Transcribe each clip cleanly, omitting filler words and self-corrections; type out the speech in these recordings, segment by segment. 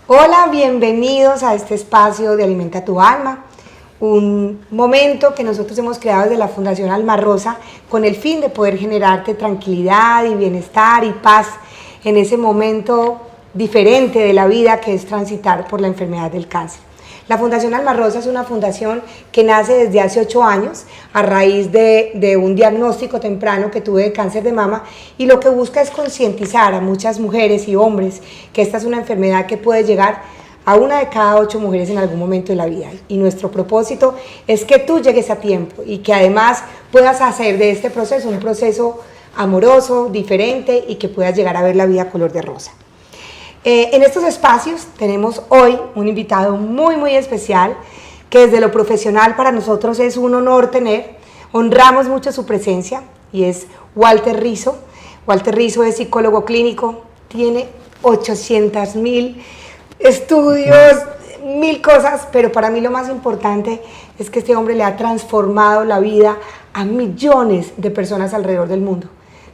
Hola, bienvenidos a este espacio de Alimenta tu Alma, un momento que nosotros hemos creado desde la Fundación Alma Rosa con el fin de poder generarte tranquilidad y bienestar y paz en ese momento diferente de la vida que es transitar por la enfermedad del cáncer. La Fundación Alma Rosa es una fundación que nace desde hace 8 años a raíz de un diagnóstico temprano que tuve de cáncer de mama, y lo que busca es concientizar a muchas mujeres y hombres que esta es una enfermedad que puede llegar a 1 de cada 8 mujeres en algún momento de la vida. Y nuestro propósito es que tú llegues a tiempo y que además puedas hacer de este proceso un proceso amoroso, diferente, y que puedas llegar a ver la vida color de rosa. En estos espacios tenemos hoy un invitado muy especial que desde lo profesional para nosotros es un honor tener. Honramos mucho su presencia y es Walter Rizzo. Walter Rizzo es psicólogo clínico, tiene 800.000 estudios, 1000 cosas, pero para mí lo más importante es que este hombre le ha transformado la vida a millones de personas alrededor del mundo.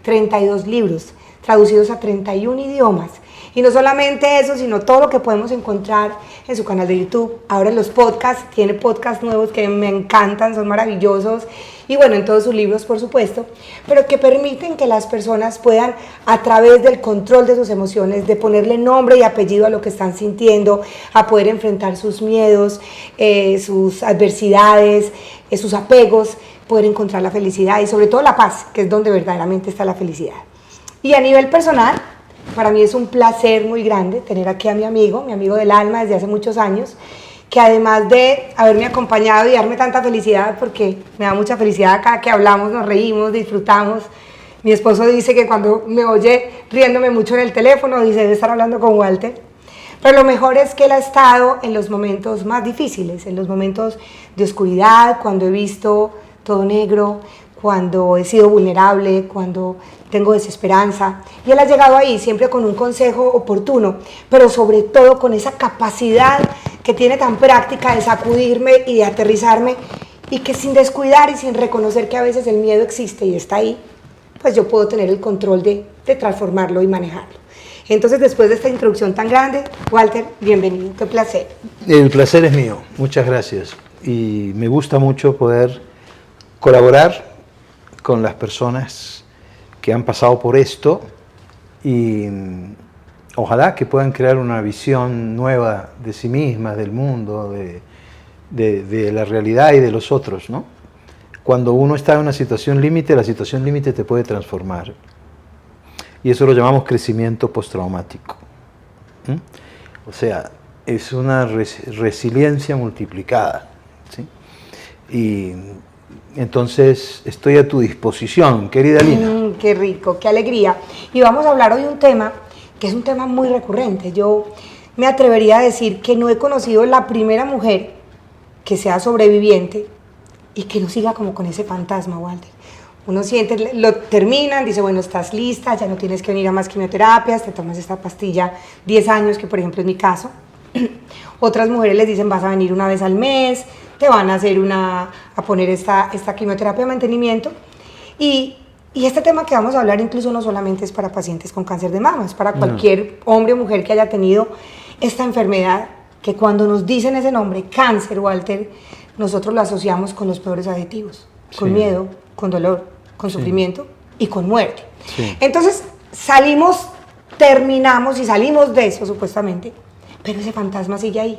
32 libros traducidos a 31 idiomas. Y no solamente eso, sino todo lo que podemos encontrar en su canal de YouTube. Ahora en los podcasts, tiene podcasts nuevos que me encantan, son maravillosos. Y bueno, en todos sus libros, por supuesto, pero que permiten que las personas puedan, a través del control de sus emociones, de ponerle nombre y apellido a lo que están sintiendo, a poder enfrentar sus miedos, sus adversidades, sus apegos, poder encontrar la felicidad y sobre todo la paz, que es donde verdaderamente está la felicidad. Y a nivel personal, para mí es un placer muy grande tener aquí a mi amigo del alma desde hace muchos años, que además de haberme acompañado y darme tanta felicidad, porque me da mucha felicidad cada que hablamos, nos reímos, disfrutamos. Mi esposo dice que cuando me oye riéndome mucho en el teléfono, dice, debe estar hablando con Walter. Pero lo mejor es que él ha estado en los momentos más difíciles, en los momentos de oscuridad, cuando he visto todo negro, cuando he sido vulnerable, cuando tengo desesperanza, y él ha llegado ahí siempre con un consejo oportuno, pero sobre todo con esa capacidad que tiene tan práctica de sacudirme y de aterrizarme, y que sin descuidar y sin reconocer que a veces el miedo existe y está ahí, pues yo puedo tener el control de transformarlo y manejarlo. Entonces, después de esta introducción tan grande, Walter, bienvenido, qué placer. El placer es mío, muchas gracias, y me gusta mucho poder colaborar con las personas que han pasado por esto y ojalá que puedan crear una visión nueva de sí mismas, del mundo, de la realidad y de los otros, ¿no? Cuando uno está en una situación límite, la situación límite te puede transformar. Y eso lo llamamos crecimiento postraumático. O sea, es una resiliencia multiplicada, ¿sí? Y entonces estoy a tu disposición, querida Lina. Qué rico, qué alegría. Y vamos a hablar hoy de un tema que es un tema muy recurrente. Yo me atrevería a decir que no he conocido la primera mujer que sea sobreviviente y que no siga como con ese fantasma, Walter. Uno siente, lo terminan, dice, bueno, estás lista, ya no tienes que venir a más quimioterapias, te tomas esta pastilla 10 años, que por ejemplo es mi caso. Otras mujeres les dicen, vas a venir una vez al mes, te van a hacer a poner esta quimioterapia de mantenimiento. Y este tema que vamos a hablar incluso no solamente es para pacientes con cáncer de mama, es para cualquier hombre o mujer que haya tenido esta enfermedad, que cuando nos dicen ese nombre, cáncer, Walter, nosotros lo asociamos con los peores adjetivos, con miedo, con dolor, con sufrimiento y con muerte. Sí. Entonces terminamos y salimos de eso supuestamente, pero ese fantasma sigue ahí,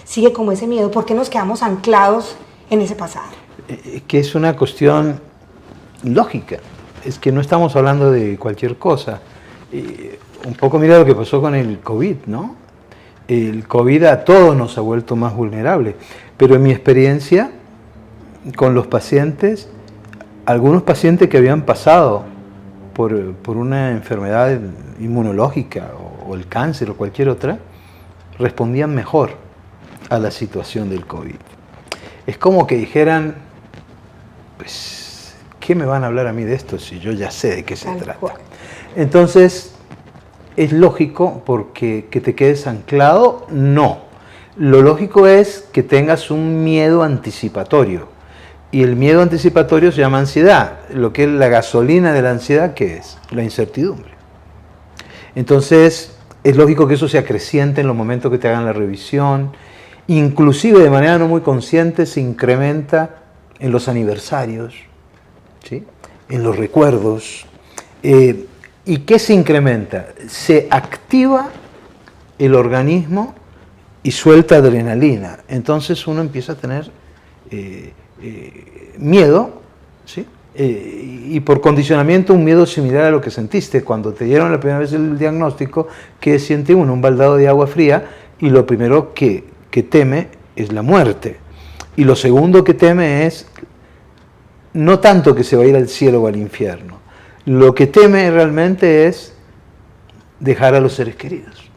sigue como ese miedo. ¿Por qué nos quedamos anclados en ese pasado? Que es una cuestión lógica, es que no estamos hablando de cualquier cosa. Un poco mira lo que pasó con el COVID, ¿no? El COVID a todos nos ha vuelto más vulnerables, pero en mi experiencia con los pacientes, algunos pacientes que habían pasado por una enfermedad inmunológica o el cáncer o cualquier otra, respondían mejor a la situación del COVID. Es como que dijeran, pues, ¿qué me van a hablar a mí de esto si yo ya sé de qué se trata? Entonces, ¿es lógico porque que te quedes anclado? No. Lo lógico es que tengas un miedo anticipatorio. Y el miedo anticipatorio se llama ansiedad. Lo que es la gasolina de la ansiedad, ¿qué es? La incertidumbre. Entonces, Es lógico que eso se acreciente en los momentos que te hagan la revisión. Inclusive de manera no muy consciente se incrementa en los aniversarios, ¿sí? En los recuerdos. ¿Y qué se incrementa? Se activa el organismo y suelta adrenalina. Entonces uno empieza a tener miedo, ¿sí? Y por condicionamiento un miedo similar a lo que sentiste cuando te dieron la primera vez el diagnóstico, que siente uno un baldado de agua fría y lo primero que teme es la muerte. Y lo segundo que teme es no tanto que se va a ir al cielo o al infierno, lo que teme realmente es dejar a los seres queridos.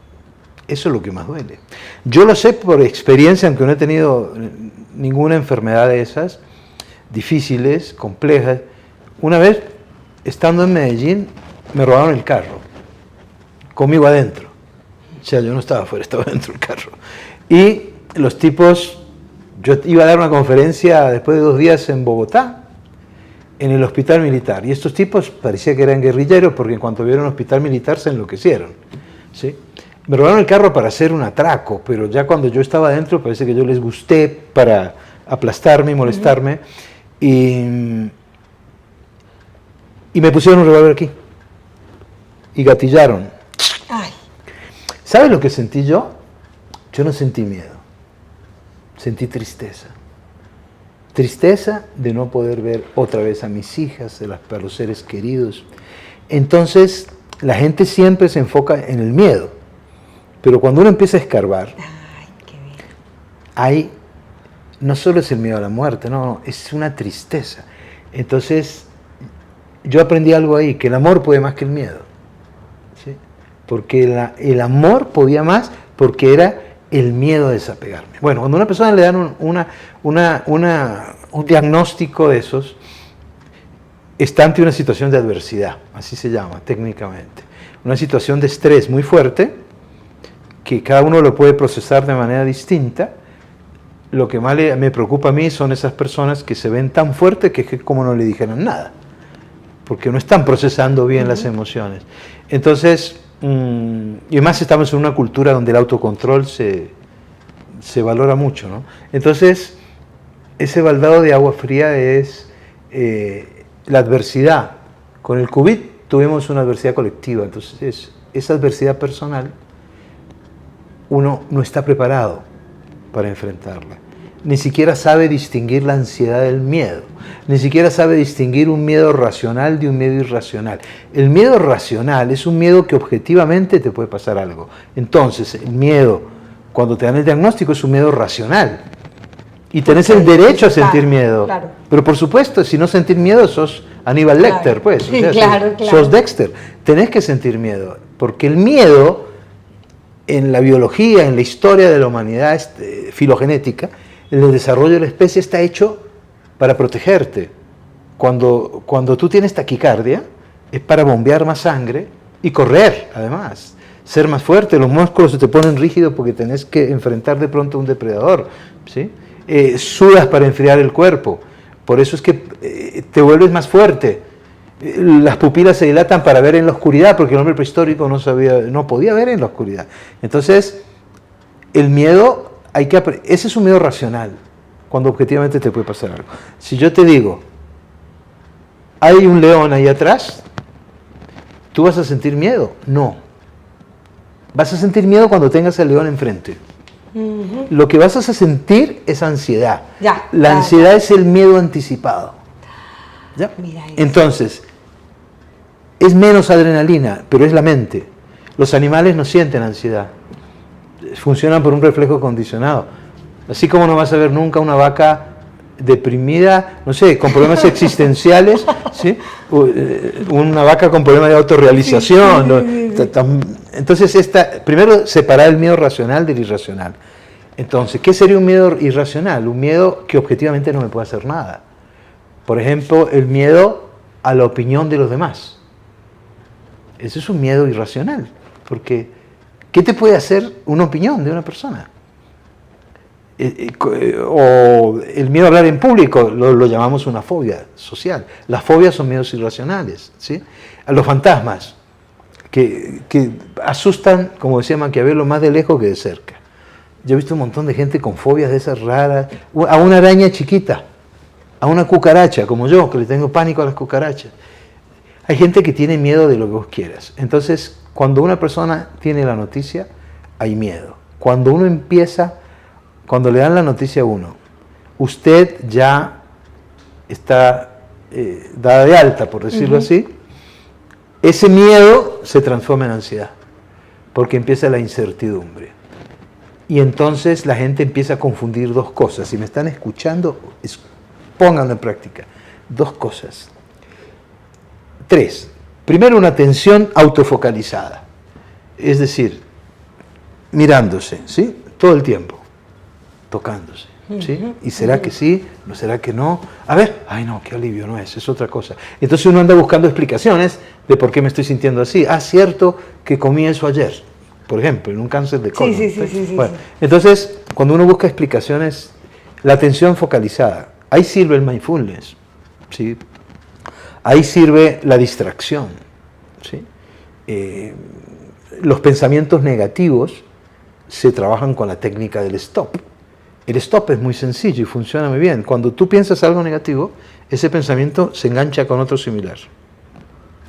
Eso es lo que más duele. Yo lo sé por experiencia, aunque no he tenido ninguna enfermedad de esas, difíciles, complejas. Una vez, estando en Medellín, me robaron el carro, conmigo adentro. O sea, yo no estaba afuera, estaba dentro del carro. Y los tipos, yo iba a dar una conferencia después de 2 días en Bogotá, en el hospital militar. Y estos tipos parecía que eran guerrilleros porque en cuanto vieron el hospital militar se enloquecieron, ¿sí? Me robaron el carro para hacer un atraco, pero ya cuando yo estaba adentro parece que yo les gusté para aplastarme y molestarme. Y me pusieron un revólver aquí. Y gatillaron. Ay. ¿Sabes lo que sentí yo? Yo no sentí miedo. Sentí tristeza. Tristeza de no poder ver otra vez a mis hijas, a los seres queridos. Entonces, la gente siempre se enfoca en el miedo. Pero cuando uno empieza a escarbar, Ay, qué bien. ahí no solo es el miedo a la muerte, no, es una tristeza. Entonces, yo aprendí algo ahí, que el amor puede más que el miedo. ¿Sí? Porque el amor podía más porque era el miedo a desapegarme. Bueno, cuando a una persona le dan un diagnóstico de esos, está ante una situación de adversidad, así se llama técnicamente. Una situación de estrés muy fuerte, que cada uno lo puede procesar de manera distinta. Lo que más me preocupa a mí son esas personas que se ven tan fuertes que es como no le dijeran nada, porque no están procesando bien las emociones. Entonces, y además estamos en una cultura donde el autocontrol se valora mucho, ¿no? Entonces, ese baldado de agua fría es la adversidad. Con el COVID tuvimos una adversidad colectiva, entonces esa adversidad personal uno no está preparado para enfrentarla. Ni siquiera sabe distinguir la ansiedad del miedo. Ni siquiera sabe distinguir un miedo racional de un miedo irracional. El miedo racional es un miedo que objetivamente te puede pasar algo. Entonces, el miedo, cuando te dan el diagnóstico, es un miedo racional. Y tenés el derecho a sentir miedo. Claro. Pero por supuesto, si no sentir miedo, sos Aníbal Lecter, pues. Sí, o sea, claro. sos Dexter. Tenés que sentir miedo. Porque el miedo, en la biología, en la historia de la humanidad filogenética, el desarrollo de la especie está hecho para protegerte. Cuando tú tienes taquicardia, es para bombear más sangre y correr, además. Ser más fuerte, los músculos se te ponen rígidos porque tenés que enfrentar de pronto a un depredador, ¿sí? Sudas para enfriar el cuerpo, por eso es que te vuelves más fuerte. Las pupilas se dilatan para ver en la oscuridad, porque el hombre prehistórico no podía ver en la oscuridad. Entonces, el miedo, ese es un miedo racional, cuando objetivamente te puede pasar algo. Si yo te digo, hay un león ahí atrás, ¿tú vas a sentir miedo? No. Vas a sentir miedo cuando tengas al león enfrente. Lo que vas a sentir es ansiedad. La ansiedad es el miedo anticipado. ¿Ya? Entonces, es menos adrenalina, pero es la mente. Los animales no sienten ansiedad. Funcionan por un reflejo condicionado. Así como no vas a ver nunca una vaca deprimida, no sé, con problemas existenciales, ¿sí? Una vaca con problemas de autorrealización. Sí. Entonces, primero separar el miedo racional del irracional. Entonces, ¿qué sería un miedo irracional? Un miedo que objetivamente no me puede hacer nada. Por ejemplo, el miedo a la opinión de los demás. Ese es un miedo irracional, porque ¿qué te puede hacer una opinión de una persona? O el miedo a hablar en público, lo llamamos una fobia social. Las fobias son miedos irracionales, ¿sí? A los fantasmas. que asustan, como decía Maquiavelo, más de lejos que de cerca. Yo he visto un montón de gente con fobias de esas raras, a una araña chiquita, a una cucaracha, como yo, que le tengo pánico a las cucarachas. Hay gente que tiene miedo de lo que vos quieras. Entonces, cuando una persona tiene la noticia, hay miedo. Cuando uno empieza, cuando le dan la noticia a uno, usted ya está dada de alta, por decirlo así, ese miedo se transforma en ansiedad, porque empieza la incertidumbre. Y entonces la gente empieza a confundir dos cosas. Si me están escuchando, pónganlo en práctica. Dos cosas. Tres. Primero, una atención autofocalizada. Es decir, mirándose, ¿sí? Todo el tiempo, tocándose, ¿sí? ¿Y será que sí? ¿No será que no? A ver, ay no, qué alivio, no es otra cosa. Entonces uno anda buscando explicaciones de por qué me estoy sintiendo así. Ah, cierto que comí eso ayer, por ejemplo, en un cáncer de colon. Sí. Bueno, entonces, cuando uno busca explicaciones, la atención focalizada, ahí sirve el mindfulness, ¿sí? Ahí sirve la distracción, ¿sí? Los pensamientos negativos se trabajan con la técnica del stop. El stop es muy sencillo y funciona muy bien. Cuando tú piensas algo negativo, ese pensamiento se engancha con otro similar.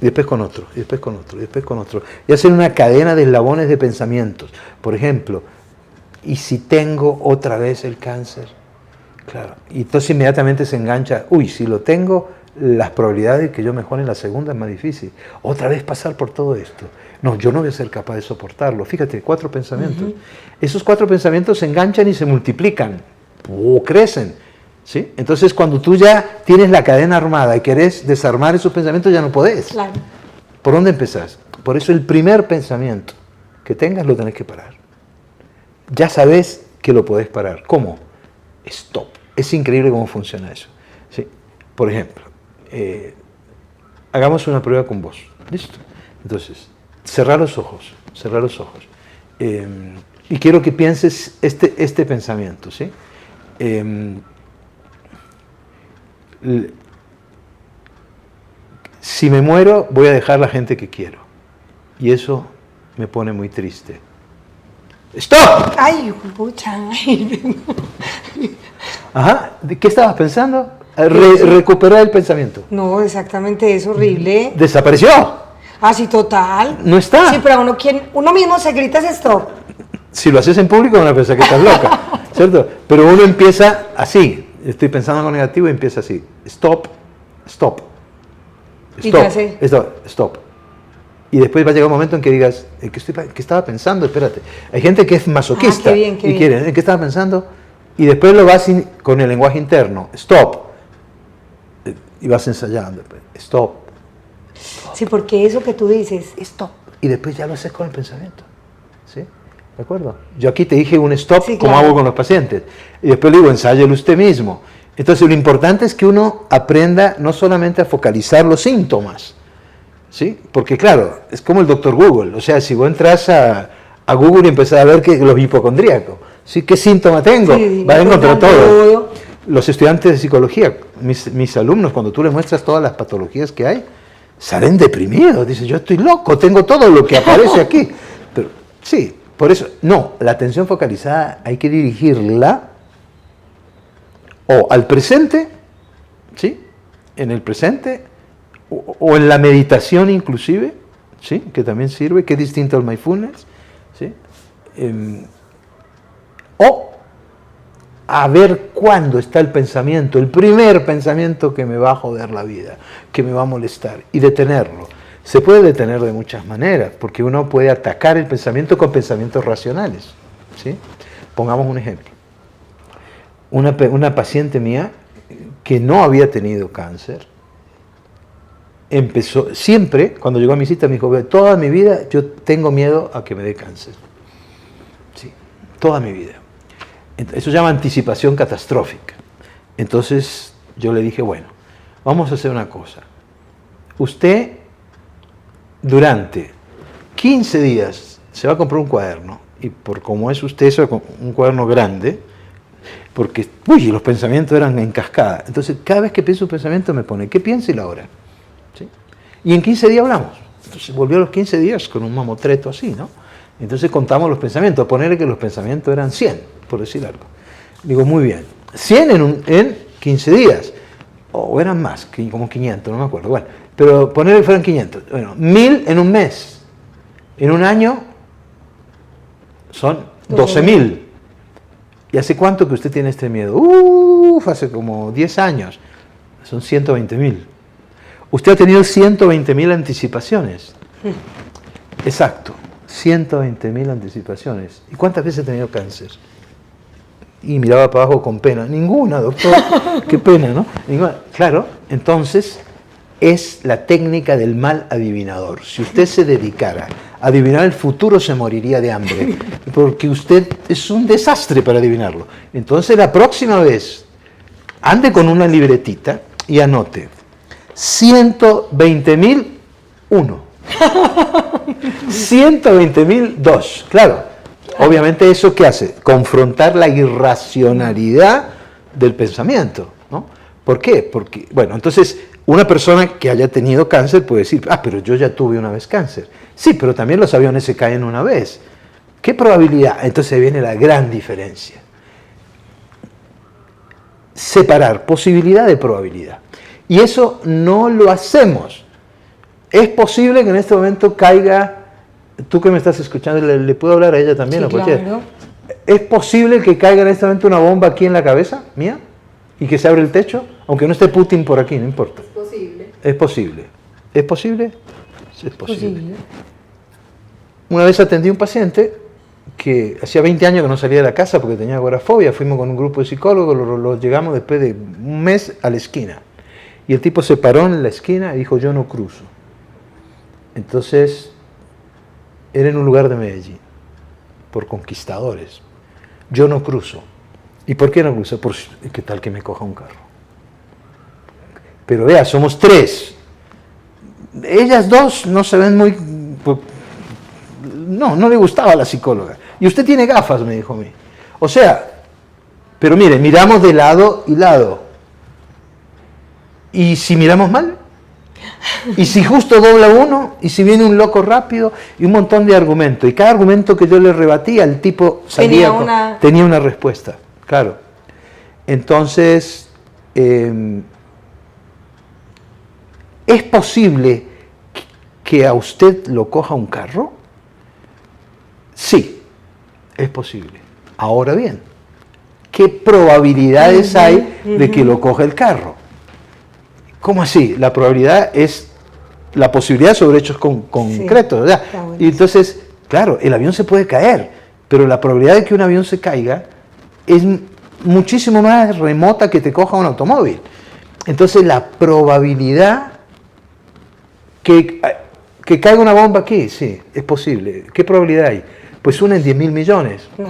Y después con otro, y después con otro, y después con otro. Y hacen una cadena de eslabones de pensamientos. Por ejemplo, ¿y si tengo otra vez el cáncer? Claro. Y entonces inmediatamente se engancha, uy, si lo tengo, las probabilidades de que yo mejore en la segunda es más difícil. Otra vez pasar por todo esto. No, yo no voy a ser capaz de soportarlo. Fíjate, 4 pensamientos. Esos 4 pensamientos se enganchan y se multiplican o crecen, ¿sí? Entonces, cuando tú ya tienes la cadena armada y querés desarmar esos pensamientos, ya no podés. Claro. ¿Por dónde empezás? Por eso el primer pensamiento que tengas lo tenés que parar. Ya sabés que lo podés parar. ¿Cómo? Stop. Es increíble cómo funciona eso, ¿sí? Por ejemplo, hagamos una prueba con vos. ¿Listo? Entonces, cerrar los ojos. Y quiero que pienses este pensamiento, ¿sí? Si me muero, voy a dejar la gente que quiero. Y eso me pone muy triste. ¡Stop! Ay, pucha. Ajá. ¿De qué estabas pensando? Recuperar el pensamiento. No, exactamente, es horrible. ¿Desapareció? Ah, sí, total. No está. Sí, pero uno mismo se grita ese stop. Si lo haces en público, van a pensar que estás loca, ¿cierto? Pero uno empieza así. Estoy pensando en algo negativo y empieza así. Stop. Y ya sé. Stop. Y después va a llegar un momento en que digas, ¿qué estaba pensando? Espérate. Hay gente que es masoquista. Qué bien. Quiere, ¿qué estaba pensando? Y después lo vas con el lenguaje interno. Stop. Y vas ensayando. Stop. Sí, porque eso que tú dices, Stop. Y después ya lo haces con el pensamiento. ¿Sí? ¿De acuerdo? Yo aquí te dije un stop, sí, como claro. hago con los pacientes. Y después le digo, ensáyelo usted mismo. Entonces, lo importante es que uno aprenda no solamente a focalizar los síntomas, ¿sí? Porque, claro, es como el doctor Google. O sea, si vos entras a Google y empezás a ver que los hipocondríacos, ¿sí? ¿Qué síntoma tengo? Sí, vas a encontrar todo. Los estudiantes de psicología, mis alumnos, cuando tú les muestras todas las patologías que hay, salen deprimidos. Dicen, yo estoy loco, tengo todo lo que aparece aquí. Pero, sí, por eso, no, la atención focalizada hay que dirigirla o al presente, ¿sí? En el presente, o en la meditación inclusive, ¿sí? Que también sirve, que es distinto al mindfulness, ¿sí? O a ver cuándo está el pensamiento, el primer pensamiento que me va a joder la vida, que me va a molestar, y detenerlo. Se puede detener de muchas maneras, porque uno puede atacar el pensamiento con pensamientos racionales, ¿sí? Pongamos un ejemplo. Una paciente mía que no había tenido cáncer, empezó, siempre, cuando llegó a mi cita, me dijo, toda mi vida yo tengo miedo a que me dé cáncer. Sí, toda mi vida. Eso se llama anticipación catastrófica. Entonces yo le dije, bueno, vamos a hacer una cosa. Usted durante 15 días se va a comprar un cuaderno, y por como es usted, eso, un cuaderno grande, porque los pensamientos eran en cascada. Entonces cada vez que pienso un pensamiento me pone, ¿qué piensa y la hora? ¿Sí? Y en 15 días hablamos. Entonces volvió a los 15 días con un mamotreto así, ¿no? Entonces contamos los pensamientos, ponerle que los pensamientos eran 100, por decir algo. Digo, muy bien, 100 en 15 días, o eran más, como 500, no me acuerdo, bueno, pero ponerle que fueran 500, bueno, 1000 en un mes, en un año son 12.000. ¿Y hace cuánto que usted tiene este miedo? Hace como 10 años, son 120.000. Usted ha tenido 120.000 anticipaciones, exacto. 120.000 anticipaciones. ¿Y cuántas veces he tenido cáncer? Y miraba para abajo con pena. Ninguna, doctor. Qué pena, ¿no? Ninguna. Claro, entonces es la técnica del mal adivinador. Si usted se dedicara a adivinar el futuro, se moriría de hambre, porque usted es un desastre para adivinarlo. Entonces la próxima vez, ande con una libretita y anote 120.001. 120.002, claro. Obviamente eso ¿qué hace? Confrontar la irracionalidad del pensamiento, ¿no? ¿Por qué? Porque, bueno, entonces una persona que haya tenido cáncer puede decir, pero yo ya tuve una vez cáncer. Sí, pero también los aviones se caen una vez. ¿Qué probabilidad? Entonces viene la gran diferencia. Separar posibilidad de probabilidad. Y eso no lo hacemos. Es posible que en este momento caiga, tú que me estás escuchando, ¿le puedo hablar a ella también? Sí, o cualquiera? claro. ¿Es posible que caiga en este momento una bomba aquí en la cabeza mía y que se abra el techo? Aunque no esté Putin por aquí, no importa. Es posible. Es posible. ¿Es posible? Sí, es posible. Posible. Una vez atendí a un paciente que hacía 20 años que no salía de la casa porque tenía agorafobia. Fuimos con un grupo de psicólogos, lo llegamos después de un mes a la esquina. Y el tipo se paró en la esquina y dijo, yo no cruzo. Entonces, era en un lugar de Medellín, por conquistadores. Yo no cruzo. ¿Y por qué no cruzo? Por qué tal que me coja un carro. Pero vea, somos 3. Ellas 2 no se ven muy... No le gustaba a la psicóloga. Y usted tiene gafas, me dijo a mí. O sea, pero mire, miramos de lado y lado. ¿Y si miramos mal? Y si justo dobla uno, y si viene un loco rápido, y un montón de argumentos. Y cada argumento que yo le rebatía, el tipo salía tenía una respuesta. Claro. Entonces, ¿es posible que a usted lo coja un carro? Sí, es posible. Ahora bien, ¿qué probabilidades hay de que lo coja el carro? ¿Cómo así? La probabilidad es la posibilidad sobre hechos concretos, ¿verdad? Y entonces, claro, el avión se puede caer, pero la probabilidad de que un avión se caiga es muchísimo más remota que te coja un automóvil. Entonces, la probabilidad que caiga una bomba aquí, sí, es posible. ¿Qué probabilidad hay? Pues una en 10.000 millones. No.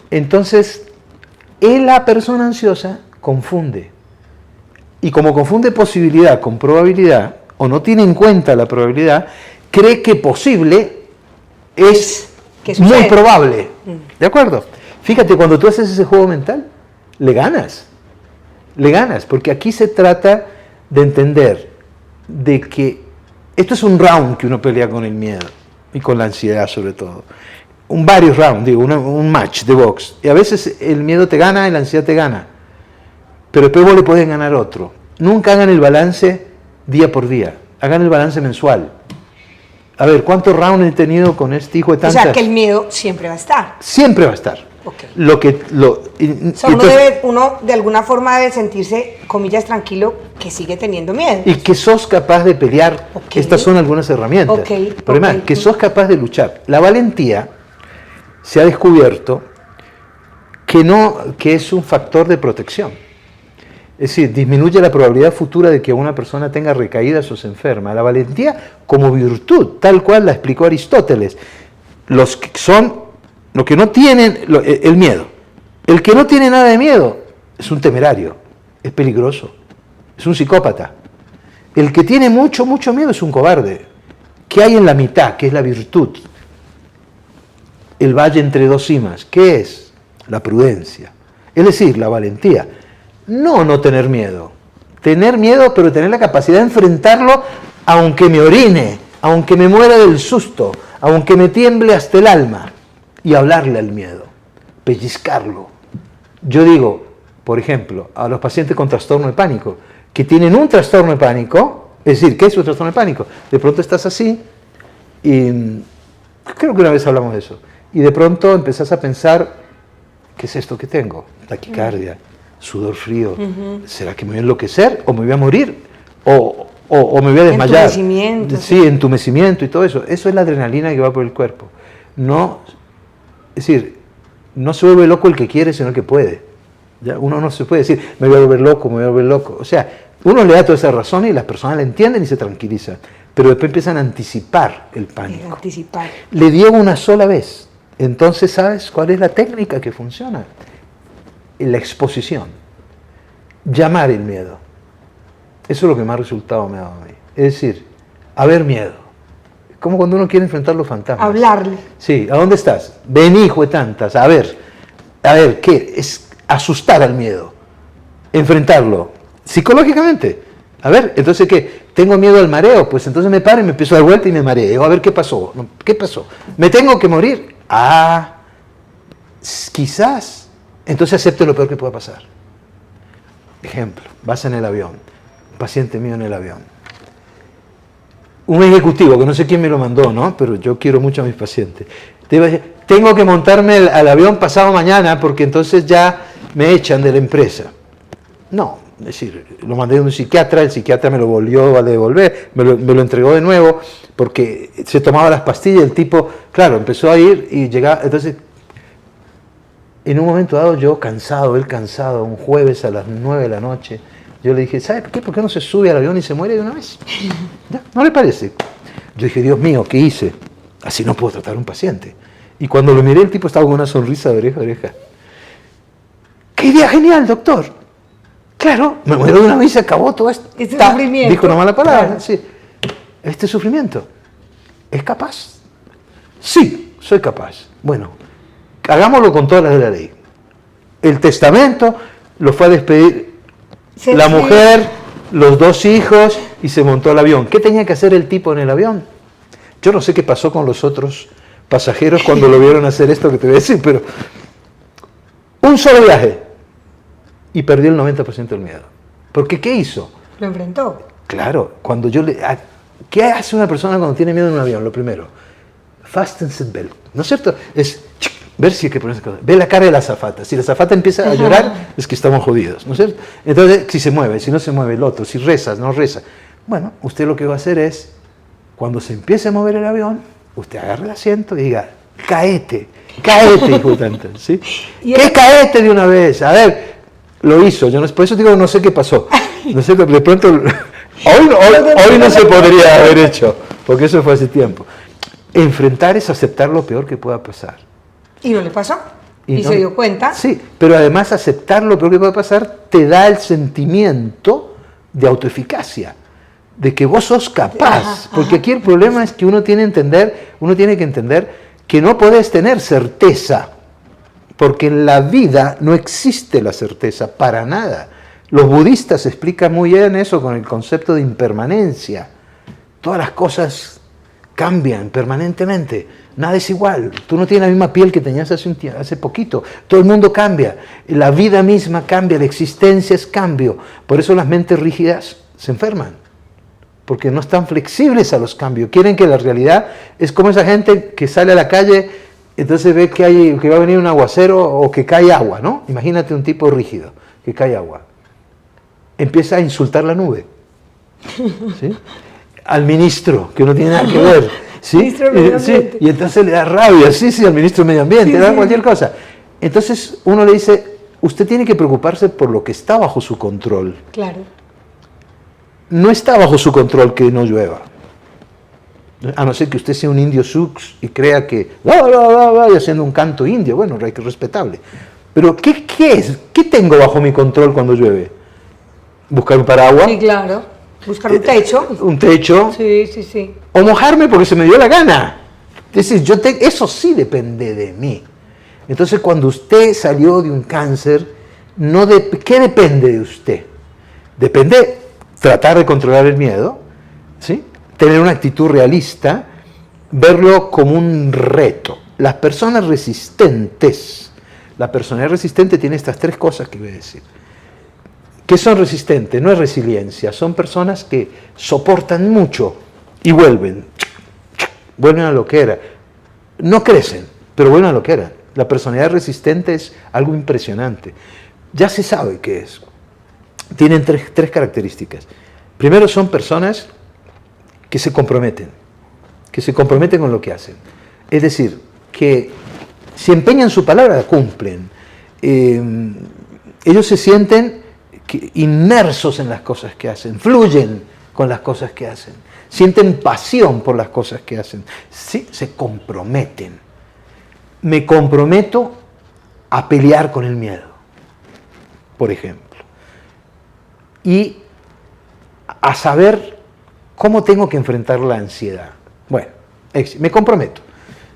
Entonces, la persona ansiosa confunde. Y como confunde posibilidad con probabilidad, o no tiene en cuenta la probabilidad, cree que posible es muy probable. ¿De acuerdo? Fíjate, cuando tú haces ese juego mental, le ganas. Le ganas, porque aquí se trata de entender de que esto es un round que uno pelea con el miedo y con la ansiedad sobre todo. Varios rounds, digo, un match de box. Y a veces el miedo te gana y la ansiedad te gana. Pero después vos le podés ganar otro. Nunca hagan el balance día por día. Hagan el balance mensual. A ver, ¿cuántos rounds he tenido con este hijo de tantas? O sea, que el miedo siempre va a estar. Siempre va a estar. Okay. Uno de alguna forma debe sentirse, comillas, tranquilo, que sigue teniendo miedo. Y que sos capaz de pelear. Okay. Estas son algunas herramientas. Pero además, que sos capaz de luchar. La valentía se ha descubierto que es un factor de protección. Es decir, disminuye la probabilidad futura de que una persona tenga recaídas o se enferma. La valentía como virtud, tal cual la explicó Aristóteles. Los que no tienen el miedo. El que no tiene nada de miedo es un temerario, es peligroso, es un psicópata. El que tiene mucho miedo es un cobarde. ¿Qué hay en la mitad? ¿Qué es la virtud? El valle entre dos cimas. ¿Qué es? La prudencia. Es decir, la valentía. No tener miedo. Tener miedo, pero tener la capacidad de enfrentarlo aunque me orine, aunque me muera del susto, aunque me tiemble hasta el alma, y hablarle al miedo, pellizcarlo. Yo digo, por ejemplo, a los pacientes con trastorno de pánico, que tienen un trastorno de pánico, es decir, ¿qué es un trastorno de pánico? De pronto estás así, y creo que una vez hablamos de eso, y de pronto empezás a pensar, ¿qué es esto que tengo? Taquicardia, sudor frío, ¿será que me voy a enloquecer o me voy a morir? O me voy a desmayar. Entumecimiento. Sí, entumecimiento y todo eso. Eso es la adrenalina que va por el cuerpo. No, es decir, no se vuelve loco el que quiere, sino el que puede. ¿Ya? Uno no se puede decir, me voy a volver loco, me voy a volver loco. O sea, uno le da toda esa razón y las personas la entienden y se tranquilizan. Pero después empiezan a anticipar el pánico. Anticipar. Le dio una sola vez. Entonces, ¿sabes cuál es la técnica que funciona? La exposición. Llamar el miedo. Eso es lo que más resultado me ha dado a mí. Es decir, haber miedo. Como cuando uno quiere enfrentar los fantasmas. Hablarle. Sí, ¿a dónde estás? Ven, hijo de tantas. A ver, ¿qué? Es asustar al miedo. Enfrentarlo. Psicológicamente. A ver, entonces, ¿qué? ¿Tengo miedo al mareo? Pues entonces me paro y me empiezo a dar vuelta y me mareo. A ver, ¿qué pasó? ¿Qué pasó? ¿Me tengo que morir? Ah, quizás. Entonces acepte lo peor que pueda pasar. Ejemplo, vas en el avión. Un paciente mío en el avión. Un ejecutivo, que no sé quién me lo mandó, ¿no? Pero yo quiero mucho a mis pacientes. Te iba a decir, tengo que montarme al avión pasado mañana porque entonces ya me echan de la empresa. No, es decir, lo mandé a un psiquiatra, el psiquiatra me lo volvió a devolver, me lo entregó de nuevo porque se tomaba las pastillas, el tipo, claro, empezó a ir y llegaba, entonces, en un momento dado yo cansado, él cansado, un jueves a las 9 de la noche, yo le dije, ¿sabe qué? ¿Por qué no se sube al avión y se muere de una vez? ¿Ya? ¿No le parece? Yo dije, Dios mío, ¿qué hice? Así no puedo tratar a un paciente. Y cuando lo miré, el tipo estaba con una sonrisa de oreja a oreja. ¡Qué idea genial, doctor! Claro, me muero de una vez y se acabó todo esto. Este sufrimiento. Dijo una mala palabra. Claro. Sí. Este sufrimiento. ¿Es capaz? Sí, soy capaz. Bueno, hagámoslo con todas las de la ley. El testamento lo fue a despedir la mujer, los 2 hijos y se montó al avión. ¿Qué tenía que hacer el tipo en el avión? Yo no sé qué pasó con los otros pasajeros cuando lo vieron hacer esto que te voy a decir, pero un solo viaje y perdió el 90% del miedo. Porque ¿qué hizo? Lo enfrentó. Claro, cuando yo le... ¿Qué hace una persona cuando tiene miedo en un avión? Lo primero, fasten seatbelt, ¿no es cierto? Es ver si hay que ponerse cosas. Ve la cara de la azafata. Si la azafata empieza a llorar, es que estamos jodidos, ¿no es cierto? Entonces, si se mueve, si no se mueve el otro, si rezas, no reza. Bueno, usted lo que va a hacer es, cuando se empiece a mover el avión, usted agarra el asiento y diga, caete, hijo de tanta, ¿sí? ¿Qué caete de una vez? A ver, lo hizo, yo no, por eso digo, no sé qué pasó. No sé, de pronto, hoy no se podría haber hecho, porque eso fue hace tiempo. Enfrentar es aceptar lo peor que pueda pasar. Y no le pasó. Y no, se dio cuenta. Sí, pero además aceptar lo peor que puede pasar te da el sentimiento de autoeficacia, de que vos sos capaz. Porque aquí el problema es que uno tiene que entender que no podés tener certeza, porque en la vida no existe la certeza para nada. Los budistas explican muy bien eso con el concepto de impermanencia. Todas las cosas cambian permanentemente, nada es igual, tú no tienes la misma piel que tenías hace poquito, todo el mundo cambia, la vida misma cambia, la existencia es cambio, por eso las mentes rígidas se enferman, porque no están flexibles a los cambios, quieren que la realidad es como esa gente que sale a la calle, entonces ve que va a venir un aguacero o que cae agua, ¿no? Imagínate un tipo rígido, que cae agua, empieza a insultar la nube, ¿sí? Al ministro, que no tiene nada que ver, ¿sí? Sí, y entonces le da rabia, sí, al ministro de Medio Ambiente, le da cualquier cosa. Entonces uno le dice, usted tiene que preocuparse por lo que está bajo su control. Claro. No está bajo su control que no llueva. A no ser que usted sea un indio sus y crea que va haciendo un canto indio, bueno, hay que respetable. Pero ¿qué es? ¿Qué tengo bajo mi control cuando llueve? ¿Buscar un paraguas? Sí, claro. Buscar un techo. Un techo. Sí. O mojarme porque se me dio la gana. Es decir, eso sí depende de mí. Entonces, cuando usted salió de un cáncer, ¿qué depende de usted? Depende tratar de controlar el miedo, ¿sí? tener una actitud realista, verlo como un reto. Las personas resistentes, la personalidad resistente tiene estas tres cosas que voy a decir. ¿Qué son resistentes? No es resiliencia, son personas que soportan mucho y vuelven a lo que era. No crecen, pero vuelven a lo que era. La personalidad resistente es algo impresionante. Ya se sabe qué es. Tienen tres características. Primero, son personas que se comprometen con lo que hacen. Es decir, que si empeñan su palabra, la cumplen. Ellos se sienten inmersos en las cosas que hacen, fluyen con las cosas que hacen, sienten pasión por las cosas que hacen, sí, se comprometen. Me comprometo a pelear con el miedo, por ejemplo, y a saber cómo tengo que enfrentar la ansiedad. Bueno, me comprometo.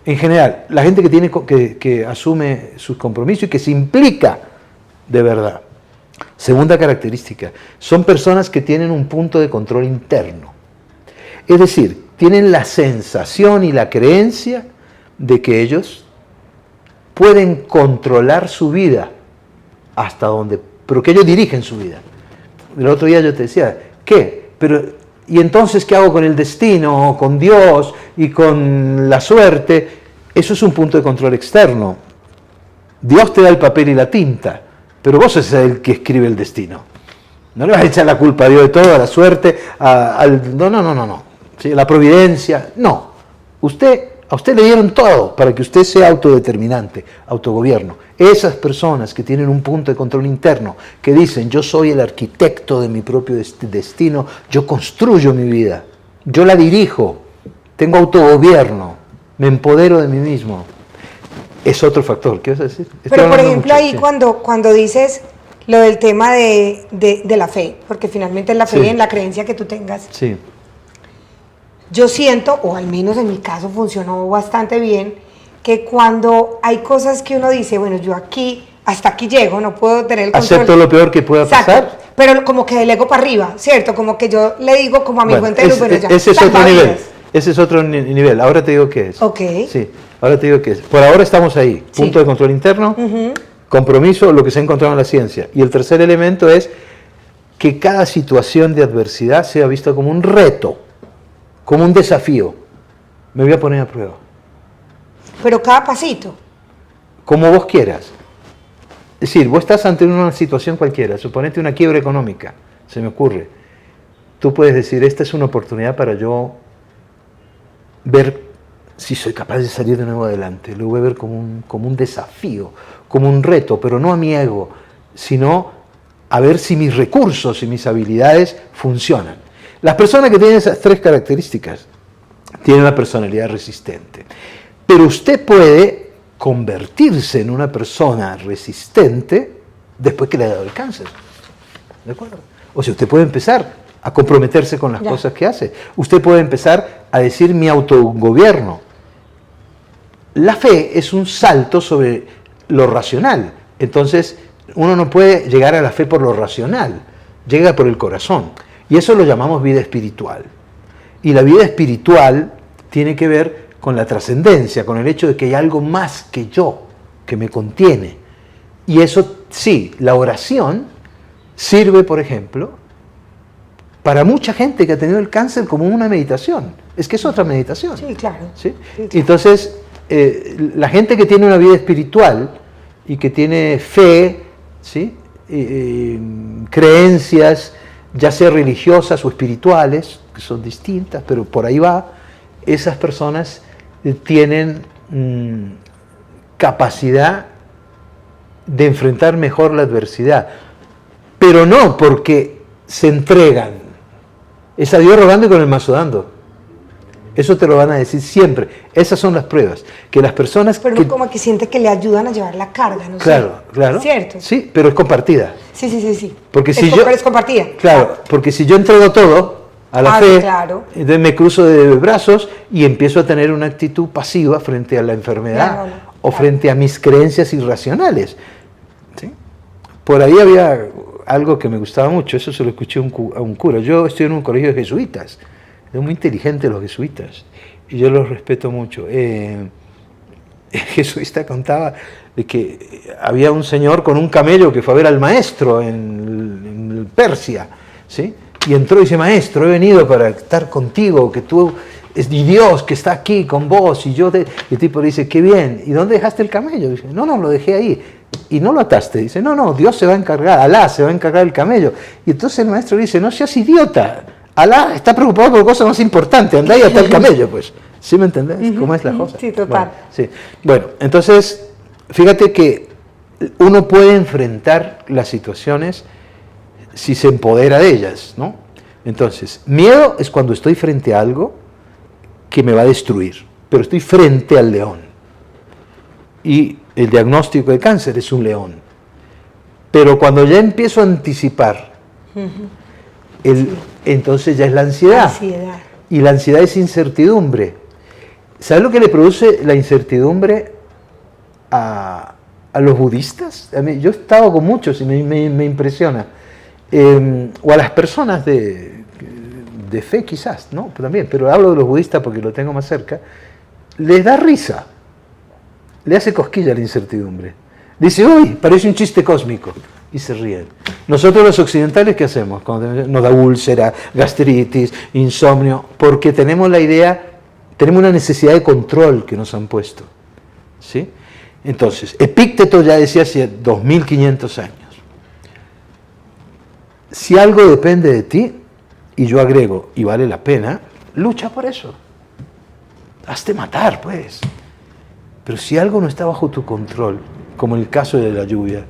En general, la gente que asume sus compromisos y que se implica de verdad. Segunda característica, son personas que tienen un punto de control interno. Es decir, tienen la sensación y la creencia de que ellos pueden controlar su vida hasta donde, pero que ellos dirigen su vida. El otro día yo te decía, ¿qué? ¿Y entonces qué hago con el destino, con Dios y con la suerte? Eso es un punto de control externo. Dios te da el papel y la tinta, pero vos sos el que escribe el destino. No le vas a echar la culpa a Dios de todo, a la suerte, no. ¿Sí? La providencia, no. A usted le dieron todo para que usted sea autodeterminante, autogobierno. Esas personas que tienen un punto de control interno, que dicen, yo soy el arquitecto de mi propio destino, yo construyo mi vida, yo la dirijo, tengo autogobierno, me empodero de mí mismo. Es otro factor. ¿Qué vas a decir? Pero por ejemplo ahí sí. cuando dices lo del tema de la fe, porque finalmente es la fe, sí, en la creencia que tú tengas. Sí. Yo siento, o al menos en mi caso funcionó bastante bien, que cuando hay cosas que uno dice, bueno, yo hasta aquí llego, no puedo tener el control. Acepto lo peor que pueda pasar. Pero como que delego para arriba, ¿cierto? Como que yo le digo como a mi fuente de luz, bueno, ya. Ese es otro nivel. Ese es otro nivel. Ahora te digo qué es. Ok. Sí, ahora te digo qué es. Por ahora estamos ahí. Punto de control interno, compromiso, lo que se ha encontrado en la ciencia. Y el tercer elemento es que cada situación de adversidad sea vista como un reto, como un desafío. Me voy a poner a prueba. Pero cada pasito. Como vos quieras. Es decir, vos estás ante una situación cualquiera, suponete una quiebra económica, se me ocurre. Tú puedes decir, esta es una oportunidad para yo ver si soy capaz de salir de nuevo adelante. Lo voy a ver como un desafío, como un reto, pero no a mi ego, sino a ver si mis recursos y mis habilidades funcionan. Las personas que tienen esas tres características tienen una personalidad resistente. Pero usted puede convertirse en una persona resistente después que le ha dado el cáncer. ¿De acuerdo? O sea, usted puede empezar a comprometerse con las cosas que hace. Usted puede empezar a decir mi autogobierno. La fe es un salto sobre lo racional. Entonces, uno no puede llegar a la fe por lo racional, llega por el corazón. Y eso lo llamamos vida espiritual. Y la vida espiritual tiene que ver con la trascendencia, con el hecho de que hay algo más que yo, que me contiene. Y eso, sí, la oración sirve, por ejemplo, para mucha gente que ha tenido el cáncer como una meditación. Es que es otra meditación. Sí, claro. ¿Sí? Sí, claro. Entonces, la gente que tiene una vida espiritual y que tiene fe, ¿sí? Creencias, ya sea religiosas o espirituales, que son distintas, pero por ahí va, esas personas tienen capacidad de enfrentar mejor la adversidad, pero no porque se entregan. Es a Dios rogando y con el mazo dando. Eso te lo van a decir siempre. Esas son las pruebas. Que las personas... Pero como que siente que le ayudan a llevar la carga, ¿no? Claro, claro. ¿Cierto? Sí, pero es compartida. Sí. Porque Pero es compartida. Claro, porque si yo entrego todo a la fe, claro, entonces me cruzo de brazos y empiezo a tener una actitud pasiva frente a la enfermedad o frente a mis creencias irracionales. ¿Sí? Por ahí había algo que me gustaba mucho, eso se lo escuché a un cura. Yo estoy en un colegio de jesuitas, Son muy inteligentes los jesuitas y yo los respeto mucho. El jesuita contaba de que había un señor con un camello que fue a ver al maestro en Persia, ¿sí? Y entró y dice, maestro, he venido para estar contigo, que tú es Dios que está aquí con vos, y yo y el tipo le dice, qué bien, ¿y dónde dejaste el camello? Dice, no, lo dejé ahí. Y no lo ataste. Dice, no, Dios se va a encargar, Alá se va a encargar del camello. Y entonces el maestro dice, no seas idiota, Alá está preocupado por cosas más importantes, andá y ata el camello, pues. ¿Sí me entendés? ¿Cómo es la cosa? Sí, total. Bueno, sí. Bueno, entonces, fíjate que uno puede enfrentar las situaciones si se empodera de ellas, ¿no? Entonces, miedo es cuando estoy frente a algo que me va a destruir, pero estoy frente al león. Y el diagnóstico de cáncer es un león. Pero cuando ya empiezo a anticipar, entonces ya es la ansiedad. Y la ansiedad es incertidumbre. ¿Sabes lo que le produce la incertidumbre a los budistas? Yo he estado con muchos y me impresiona. O a las personas de fe quizás, ¿no? Pero hablo de los budistas porque lo tengo más cerca. Les da risa. Le hace cosquilla la incertidumbre. Dice, uy, parece un chiste cósmico. Y se ríen. Nosotros los occidentales, ¿qué hacemos? Cuando nos da úlcera, gastritis, insomnio, porque tenemos la idea, tenemos una necesidad de control que nos han puesto. ¿Sí? Entonces, Epícteto ya decía hace 2500 años, si algo depende de ti, y yo agrego, y vale la pena, lucha por eso. Hazte matar, pues. Pero si algo no está bajo tu control, como en el caso de la lluvia,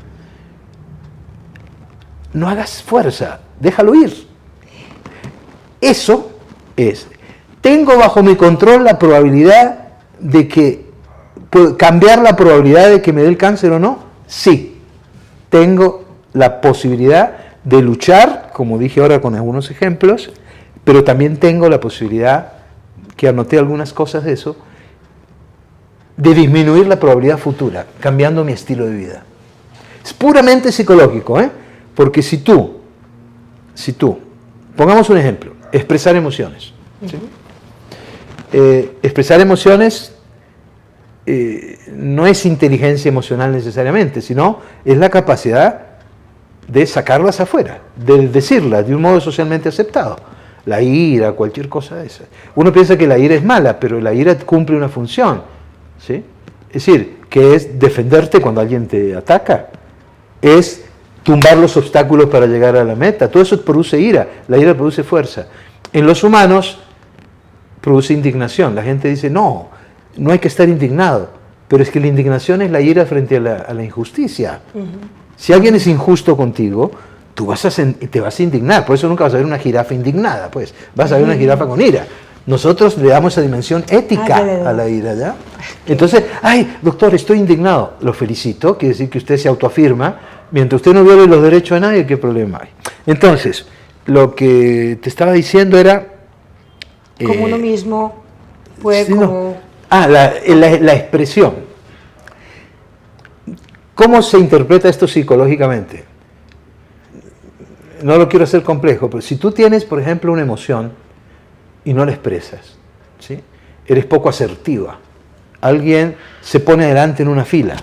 no hagas fuerza, déjalo ir. Eso es, tengo bajo mi control la probabilidad de que, cambiar la probabilidad de que me dé el cáncer o no, sí. Tengo la posibilidad de luchar, como dije ahora con algunos ejemplos, pero también tengo la posibilidad, que anoté algunas cosas de eso, de disminuir la probabilidad futura, cambiando mi estilo de vida. Es puramente psicológico, porque si tú, pongamos un ejemplo, expresar emociones. ¿Sí? Expresar emociones no es inteligencia emocional necesariamente, sino es la capacidad de sacarlas afuera, de decirlas de un modo socialmente aceptado. La ira, cualquier cosa de esa. Uno piensa que la ira es mala, pero la ira cumple una función. ¿Sí? Es decir, que es defenderte cuando alguien te ataca, es tumbar los obstáculos para llegar a la meta. Todo eso produce ira, la ira produce fuerza. En los humanos produce indignación. La gente dice, no hay que estar indignado, pero es que la indignación es la ira frente a la injusticia. Si alguien es injusto contigo, tú te vas a indignar, por eso nunca vas a ver una jirafa indignada, pues vas a ver una jirafa con ira. Nosotros le damos esa dimensión ética a la ira, ¿ya? Entonces, ay, doctor, estoy indignado. Lo felicito, quiere decir que usted se autoafirma. Mientras usted no viole los derechos de nadie, ¿qué problema hay? Entonces, lo que te estaba diciendo era... como uno mismo puede sí, como... la expresión. ¿Cómo se interpreta esto psicológicamente? No lo quiero hacer complejo, pero si tú tienes, por ejemplo, una emoción y no la expresas, ¿sí? Eres poco asertiva. Alguien se pone adelante en una fila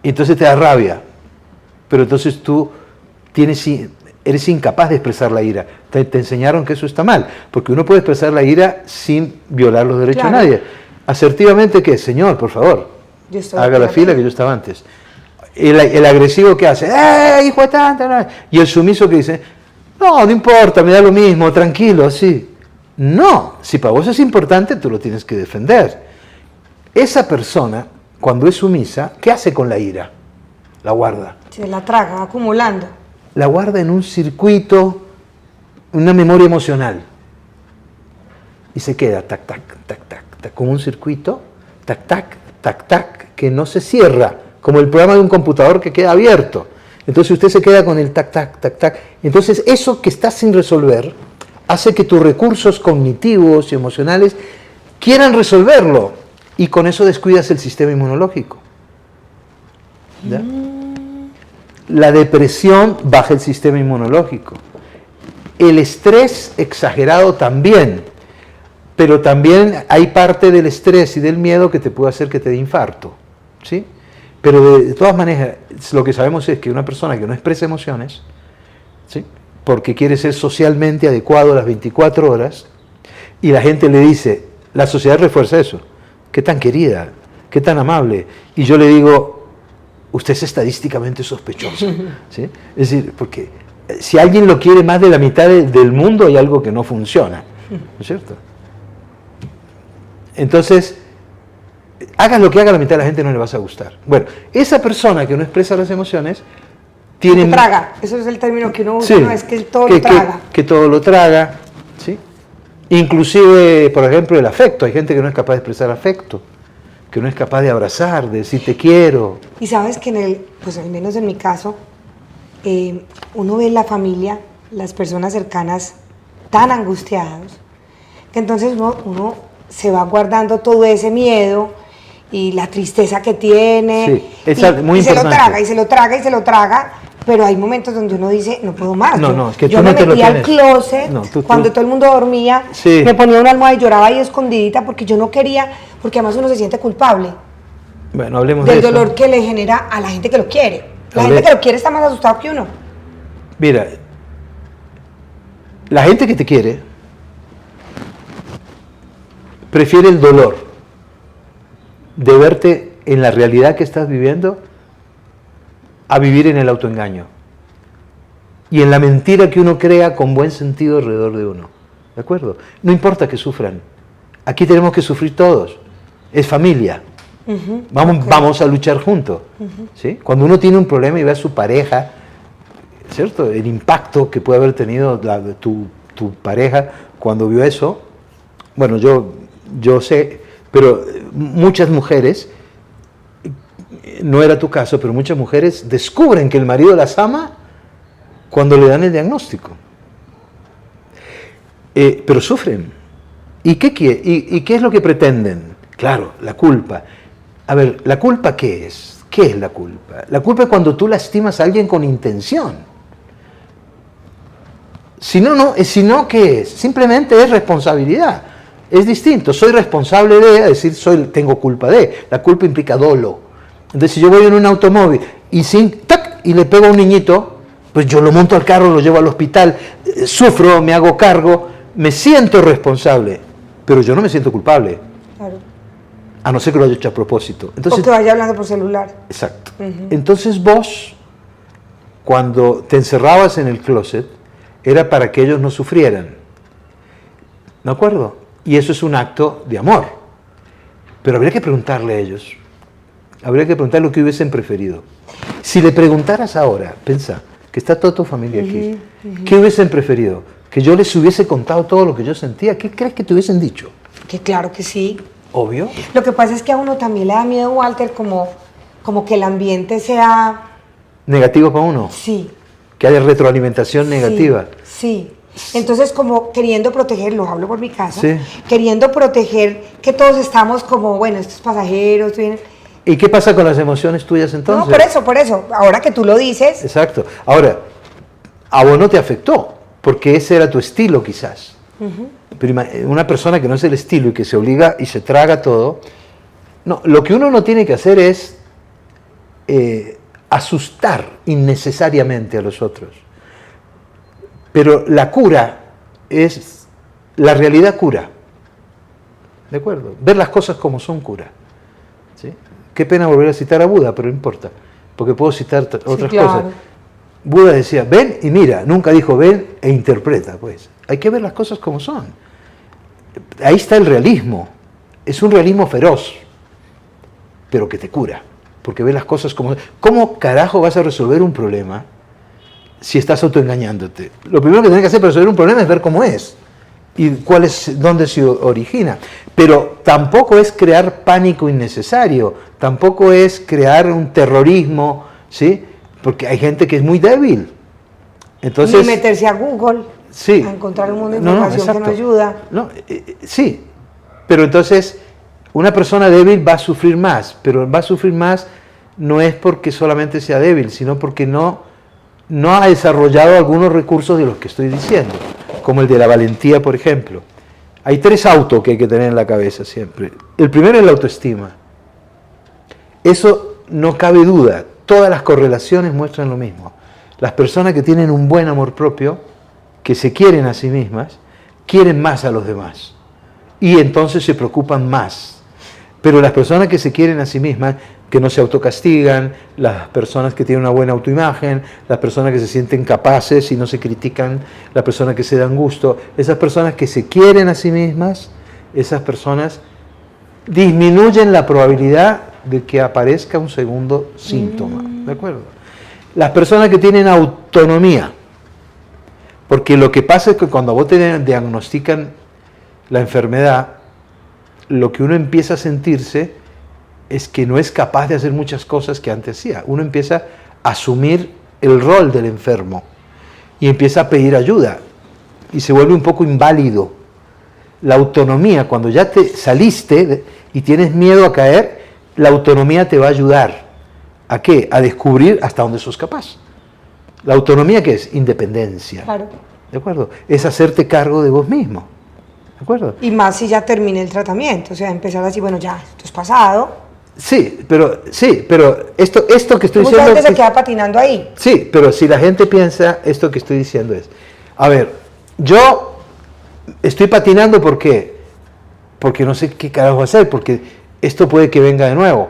y entonces te da rabia, pero entonces tú eres incapaz de expresar la ira. Te enseñaron que eso está mal, porque uno puede expresar la ira sin violar los derechos de nadie. Asertivamente, ¿qué? Señor, por favor, haga la fila que yo estaba antes. El agresivo que hace, hijo de tanta! Y el sumiso que dice, no importa, me da lo mismo, tranquilo, sí. No, si para vos es importante, tú lo tienes que defender. Esa persona, cuando es sumisa, ¿qué hace con la ira? La guarda. Se la traga, va acumulando. La guarda en un circuito, una memoria emocional. Y se queda, tac, tac, tac, tac, tac, como un circuito, tac, tac, tac, tac, que no se cierra, como el programa de un computador que queda abierto. Entonces usted se queda con el tac, tac, tac, tac. Entonces eso que está sin resolver hace que tus recursos cognitivos y emocionales quieran resolverlo. Y con eso descuidas el sistema inmunológico. La depresión baja el sistema inmunológico. El estrés exagerado también, pero también hay parte del estrés y del miedo que te puede hacer que te dé infarto, ¿sí? Pero de todas maneras, lo que sabemos es que una persona que no expresa emociones, ¿sí?, porque quiere ser socialmente adecuado a las 24 horas, y la gente le dice, la sociedad refuerza eso, qué tan querida, qué tan amable, y yo le digo, usted es estadísticamente sospechoso, ¿sí? Es decir, porque si alguien lo quiere más de la mitad del mundo, hay algo que no funciona, ¿no es cierto? Entonces, hagas lo que haga, la mitad de la gente no le vas a gustar. Bueno, esa persona que no expresa las emociones tiene... Que traga, eso es el término que uno usa, Sí, no es que todo lo traga. Que todo lo traga, ¿sí? Inclusive, por ejemplo, el afecto. Hay gente que no es capaz de expresar afecto, que no es capaz de abrazar, de decir te quiero. Y sabes que pues al menos en mi caso, uno ve en la familia, las personas cercanas tan angustiados, que entonces uno se va guardando todo ese miedo y la tristeza que tiene, sí, muy y se lo importante. traga, y se lo traga, y se lo traga, pero hay momentos donde uno dice, no puedo más. No, es que yo tú me no te lo metía al tienes. closet, No, cuando todo el mundo dormía, Sí. me ponía una almohada y lloraba ahí escondidita porque yo no quería, porque además uno se siente culpable Bueno, hablemos del de eso. dolor que le genera a la gente que lo quiere. La Hable- gente que lo quiere está más asustado que uno. Mira, la gente que te quiere prefiere el dolor de verte en la realidad que estás viviendo a vivir en el autoengaño y en la mentira que uno crea con buen sentido alrededor de uno. ¿De acuerdo? No importa que sufran. Aquí tenemos que sufrir todos. Es familia. Vamos a luchar juntos. ¿Sí? Cuando uno tiene un problema y ve a su pareja, ¿cierto?, el impacto que puede haber tenido tu pareja cuando vio eso, bueno, yo sé, pero muchas mujeres, no era tu caso, pero muchas mujeres descubren que el marido las ama cuando le dan el diagnóstico. Pero sufren. ¿Y qué es lo que pretenden? Claro, la culpa. A ver, ¿la culpa qué es? ¿Qué es la culpa? La culpa es cuando tú lastimas a alguien con intención. Si no, ¿qué es? Simplemente es responsabilidad. Es distinto. Soy responsable de, decir, tengo culpa de. La culpa implica dolo. Entonces, si yo voy en un automóvil y le pego a un niñito, pues yo lo monto al carro, lo llevo al hospital, sufro, me hago cargo, me siento responsable, pero yo no me siento culpable. Claro. A no ser que lo haya hecho a propósito. Entonces, O que vaya hablando por celular. exacto. Entonces vos, cuando te encerrabas en el closet, era para que ellos no sufrieran. ¿De acuerdo? Y eso es un acto de amor. Pero habría que preguntarle a ellos. Habría que preguntar lo que hubiesen preferido. Si le preguntaras ahora, piensa, que está toda tu familia aquí, ¿qué hubiesen preferido? ¿Que yo les hubiese contado todo lo que yo sentía? ¿Qué crees que te hubiesen dicho? Que claro que sí. Obvio. Lo que pasa es que a uno también le da miedo, Walter, como que el ambiente sea... ¿Negativo para uno? Sí. Que haya retroalimentación negativa. Sí. Entonces, como queriendo protegerlo, hablo por mi caso, Sí. queriendo proteger que todos estamos como, bueno, estos pasajeros... ¿Y qué pasa con las emociones tuyas entonces? No, por eso. Ahora que tú lo dices... Exacto. Ahora, a vos no te afectó, porque ese era tu estilo quizás. Pero una persona que no es el estilo y que se obliga y se traga todo, no, lo que uno no tiene que hacer es asustar innecesariamente a los otros. Pero la cura es, la realidad cura. ¿De acuerdo? Ver las cosas como son cura. ¿Sí? Qué pena volver a citar a Buda, pero no importa, porque puedo citar otras cosas. Buda decía, ven y mira, nunca dijo ven e interpreta, pues. Hay que ver las cosas como son. Ahí está el realismo. Es un realismo feroz, pero que te cura, porque ve las cosas como son. ¿Cómo carajo vas a resolver un problema si estás autoengañándote? Lo primero que tienes que hacer para resolver un problema es ver cómo es y dónde se origina. Pero tampoco es crear pánico innecesario, tampoco es crear un terrorismo, ¿sí? Porque hay gente que es muy débil. Entonces, Ni meterse a Google, sí, a encontrar un mundo de información que no ayuda. No, sí, pero entonces una persona débil va a sufrir más, pero va a sufrir más no es porque solamente sea débil, sino porque no no ha desarrollado algunos recursos de los que estoy diciendo, como el de la valentía, por ejemplo. Hay 3 autos que hay que tener en la cabeza siempre. El primero es la autoestima. Eso no cabe duda, todas las correlaciones muestran lo mismo. Las personas que tienen un buen amor propio, que se quieren a sí mismas, quieren más a los demás y entonces se preocupan más. Pero las personas que se quieren a sí mismas, que no se autocastigan, las personas que tienen una buena autoimagen, las personas que se sienten capaces y no se critican, las personas que se dan gusto, esas personas que se quieren a sí mismas, esas personas disminuyen la probabilidad de que aparezca un segundo síntoma, ¿de acuerdo? Las personas que tienen autonomía, porque lo que pasa es que cuando a vos te diagnostican la enfermedad, lo que uno empieza a sentirse es que no es capaz de hacer muchas cosas que antes hacía. Uno empieza a asumir el rol del enfermo y empieza a pedir ayuda y se vuelve un poco inválido. La autonomía, cuando ya te saliste y tienes miedo a caer, la autonomía te va a ayudar. ¿A qué? A descubrir hasta dónde sos capaz. ¿La autonomía qué es? Independencia. Claro. ¿De acuerdo? Es hacerte cargo de vos mismo. ¿De acuerdo? Y más si ya terminé el tratamiento, o sea, empezar así, bueno, ya, esto es pasado. Sí, pero esto que estoy Mucha diciendo... gente se queda patinando ahí. Sí, pero si la gente piensa, esto que estoy diciendo es, a ver, yo estoy patinando, ¿por qué? Porque no sé qué carajo hacer, porque esto puede que venga de nuevo.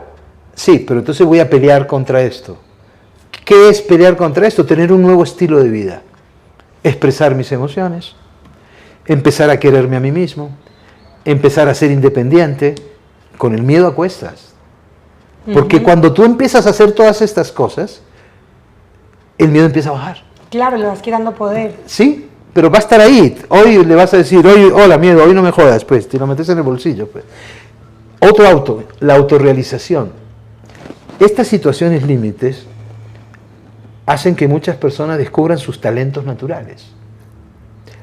Sí, pero entonces voy a pelear contra esto. ¿Qué es pelear contra esto? Tener un nuevo estilo de vida. Expresar mis emociones, empezar a quererme a mí mismo, empezar a ser independiente, con el miedo a cuestas. Porque cuando tú empiezas a hacer todas estas cosas, el miedo empieza a bajar. Claro, le vas quitando poder. Sí, pero va a estar ahí. Hoy le vas a decir, hoy, hola miedo, hoy no me jodas, pues, te lo metes en el bolsillo. Pues. Otro auto, la autorrealización. Estas situaciones límites hacen que muchas personas descubran sus talentos naturales.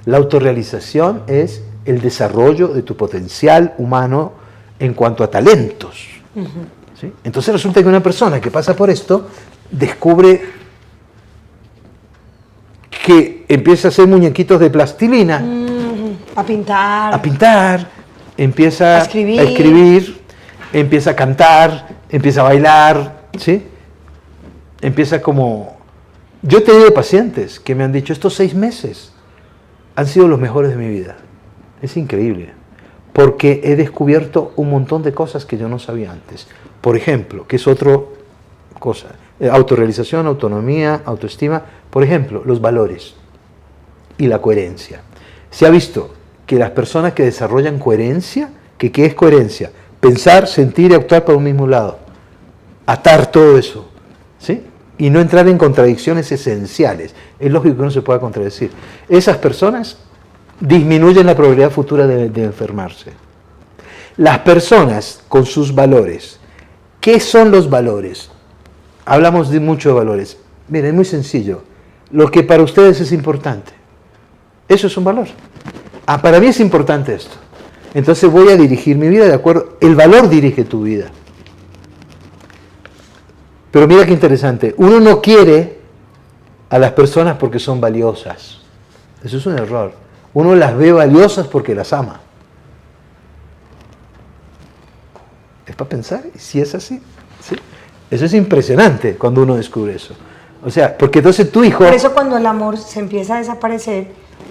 La autorrealización es el desarrollo de tu potencial humano en cuanto a talentos. ¿Sí? Entonces resulta que una persona que pasa por esto descubre que empieza a hacer muñequitos de plastilina, A pintar. a pintar, empieza A escribir. a escribir, empieza a cantar, empieza a bailar, ¿sí? Empieza como... Yo he tenido pacientes que me han dicho, estos 6 meses han sido los mejores de mi vida. Es increíble, porque he descubierto un montón de cosas que yo no sabía antes. Por ejemplo, que es otra cosa, autorrealización, autonomía, autoestima, por ejemplo, los valores y la coherencia. Se ha visto que las personas que desarrollan coherencia, ¿qué es coherencia? Pensar, sentir y actuar por un mismo lado. Atar todo eso, ¿sí? Y no entrar en contradicciones esenciales. Es lógico que no se pueda contradecir. Esas personas disminuyen la probabilidad futura de enfermarse. Las personas con sus valores. ¿Qué son los valores? Hablamos mucho de valores. Miren, es muy sencillo. Lo que para ustedes es importante. Eso es un valor. Para mí es importante esto. Entonces voy a dirigir mi vida de acuerdo. El valor dirige tu vida. Pero mira qué interesante. Uno no quiere a las personas porque son valiosas. Eso es un error. Uno las ve valiosas porque las ama. Es para pensar, si es así. ¿Sí? Eso es impresionante cuando uno descubre eso. O sea, porque entonces tu hijo... Por eso cuando el amor se empieza a desaparecer,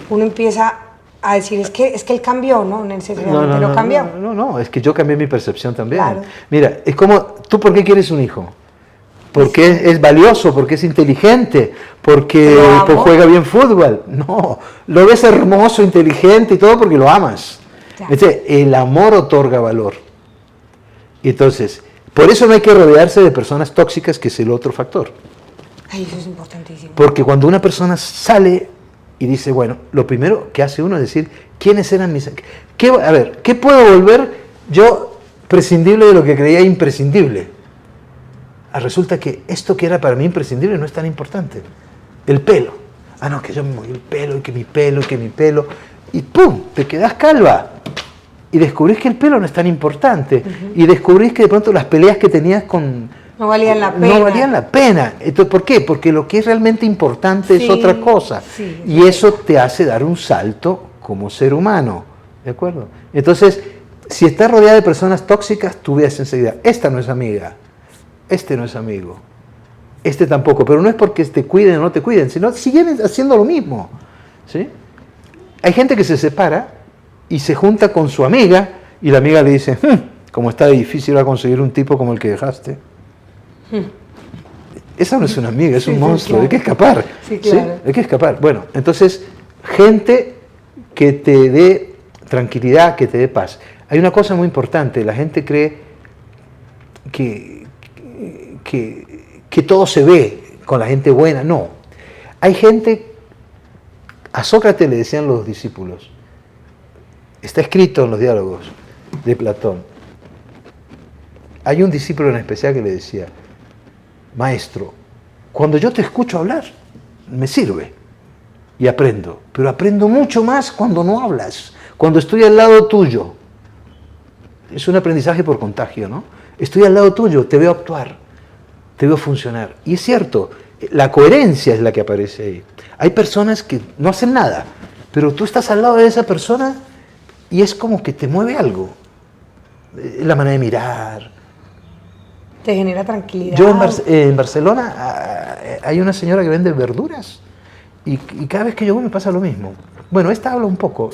uno empieza a decir, es que él cambió, ¿no? Necesariamente no cambió. No, es que yo cambié mi percepción también. Claro. Mira, es como, ¿tú por qué quieres un hijo? Porque es valioso, porque es inteligente, porque juega bien fútbol. No, lo ves hermoso, inteligente y todo porque lo amas. Claro. El amor otorga valor. Entonces, por eso no hay que rodearse de personas tóxicas, que es el otro factor. Ay, eso es importantísimo. Porque cuando una persona sale y dice, bueno, lo primero que hace uno es decir, ¿quiénes eran mis...? ¿Qué puedo volver yo prescindible de lo que creía imprescindible? Resulta que esto que era para mí imprescindible no es tan importante. El pelo. No, que yo me moví el pelo, y que mi pelo, y que mi pelo. Y ¡pum! Te quedás calva. Y descubrís que el pelo no es tan importante. Y descubrís que de pronto las peleas que tenías con No valían la pena. No valían la pena. Entonces, ¿por qué? Porque lo que es realmente importante es otra cosa. Sí, y eso te hace dar un salto como ser humano. ¿De acuerdo? Entonces, si estás rodeada de personas tóxicas, tú ves enseguida, esta no es amiga, este no es amigo, este tampoco. Pero no es porque te cuiden o no te cuiden, sino siguen haciendo lo mismo. ¿Sí? Hay gente que se separa y se junta con su amiga y la amiga le dice, como está difícil a conseguir un tipo como el que dejaste. Esa no es una amiga, es un monstruo, claro. Hay que escapar. Sí, claro. ¿Sí? Hay que escapar. Bueno, entonces, gente que te dé tranquilidad, que te dé paz. Hay una cosa muy importante, la gente cree que todo se ve con la gente buena. No. Hay gente, a Sócrates le decían los discípulos, está escrito en los diálogos de Platón. Hay un discípulo en especial que le decía, maestro, cuando yo te escucho hablar, me sirve y aprendo, pero aprendo mucho más cuando no hablas, cuando estoy al lado tuyo. Es un aprendizaje por contagio, ¿no? Estoy al lado tuyo, te veo actuar, te veo funcionar. Y es cierto, la coherencia es la que aparece ahí. Hay personas que no hacen nada, pero tú estás al lado de esa persona y es como que te mueve algo. La manera de mirar. Te genera tranquilidad. Yo en Barcelona hay una señora que vende verduras y cada vez que yo voy me pasa lo mismo. Bueno, esta habla un poco.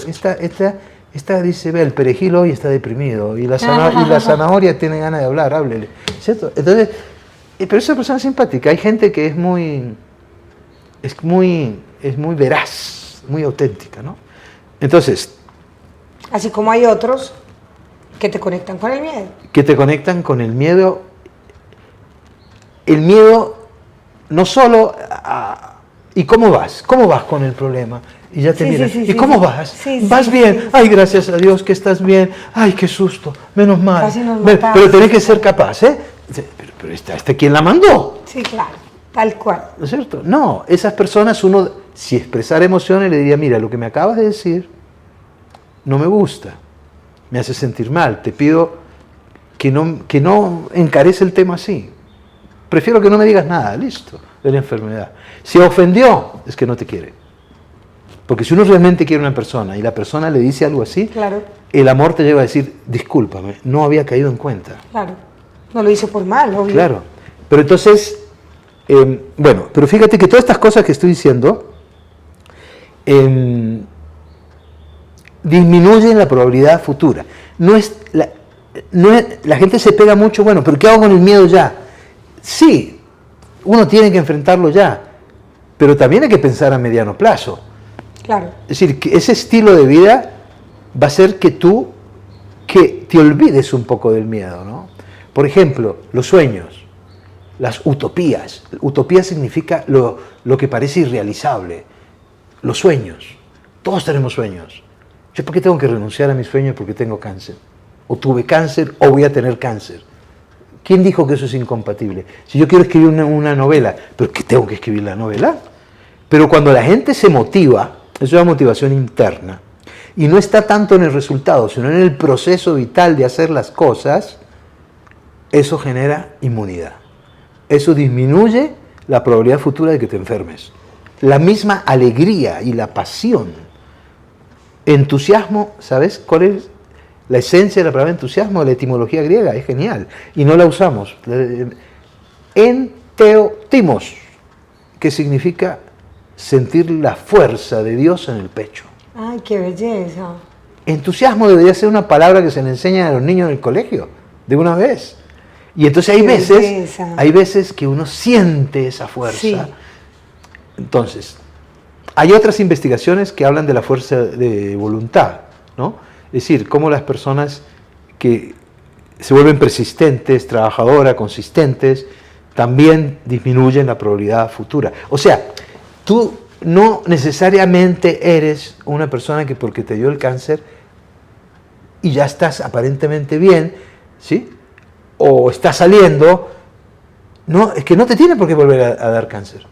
Esta dice, ve, el perejil hoy está deprimido y la zanahoria tiene ganas de hablar, háblele. ¿Cierto? Entonces, pero esa persona es simpática. Hay gente que es muy veraz, muy auténtica, ¿no? Entonces, así como hay otros que te conectan con el miedo. Que te conectan con el miedo. El miedo no solo ¿y cómo vas? ¿Cómo vas con el problema? Y ya te miran. ¿Y cómo vas? ¿Vas bien? Ay, gracias a Dios que estás bien. Ay, qué susto. Menos mal. Pero tenés que ser capaz, ¿eh? Pero ¿este quién la mandó? Sí, claro. Tal cual. ¿No es cierto? No, esas personas uno, si expresara emociones, le diría, mira, lo que me acabas de decir no me gusta. Me hace sentir mal. Te pido que no encarece el tema así. Prefiero que no me digas nada, listo, de la enfermedad. Si ofendió, es que no te quiere. Porque si uno realmente quiere a una persona y la persona le dice algo así, claro, el amor te lleva a decir, discúlpame, no había caído en cuenta. Claro, no lo hizo por mal, obvio. Claro, pero entonces, bueno, pero fíjate que todas estas cosas que estoy diciendo disminuyen la probabilidad futura. La gente se pega mucho, bueno, pero ¿qué hago con el miedo ya? Sí, uno tiene que enfrentarlo ya, pero también hay que pensar a mediano plazo. Claro. Es decir, que ese estilo de vida va a hacer que te olvides un poco del miedo, ¿no? Por ejemplo, los sueños, las utopías. Utopía significa lo que parece irrealizable. Los sueños. Todos tenemos sueños. ¿Yo por qué tengo que renunciar a mis sueños porque tengo cáncer? O tuve cáncer o voy a tener cáncer. ¿Quién dijo que eso es incompatible? Si yo quiero escribir una novela, ¿pero qué tengo que escribir la novela? Pero cuando la gente se motiva, es una motivación interna, y no está tanto en el resultado, sino en el proceso vital de hacer las cosas, eso genera inmunidad. Eso disminuye la probabilidad futura de que te enfermes. La misma alegría y la pasión, entusiasmo, ¿sabes cuál es la esencia de la palabra entusiasmo? La etimología griega, es genial, y no la usamos. Enteotimos, que significa sentir la fuerza de Dios en el pecho. ¡Ay, qué belleza! Entusiasmo debería ser una palabra que se le enseña a los niños en el colegio, de una vez. Y entonces hay veces que uno siente esa fuerza. Sí. Entonces, hay otras investigaciones que hablan de la fuerza de voluntad, ¿no? Es decir, cómo las personas que se vuelven persistentes, trabajadoras, consistentes, también disminuyen la probabilidad futura. O sea, tú no necesariamente eres una persona que porque te dio el cáncer y ya estás aparentemente bien, ¿sí? O estás saliendo, no, es que no te tiene por qué volver a dar cáncer.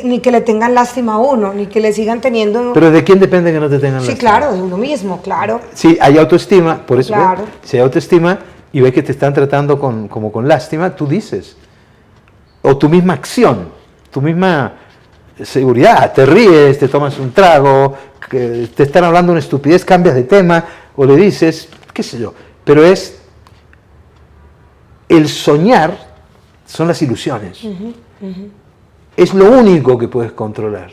Ni que le tengan lástima a uno, ni que le sigan teniendo... Pero ¿de quién depende que no te tengan lástima? Sí, claro, de uno mismo, claro. Sí, hay autoestima, por eso, claro. Si hay autoestima, y ves que te están tratando como con lástima, tú dices, o tu misma acción, tu misma seguridad, te ríes, te tomas un trago, que te están hablando una estupidez, cambias de tema, o le dices, qué sé yo, pero es el soñar, son las ilusiones. Es lo único que puedes controlar,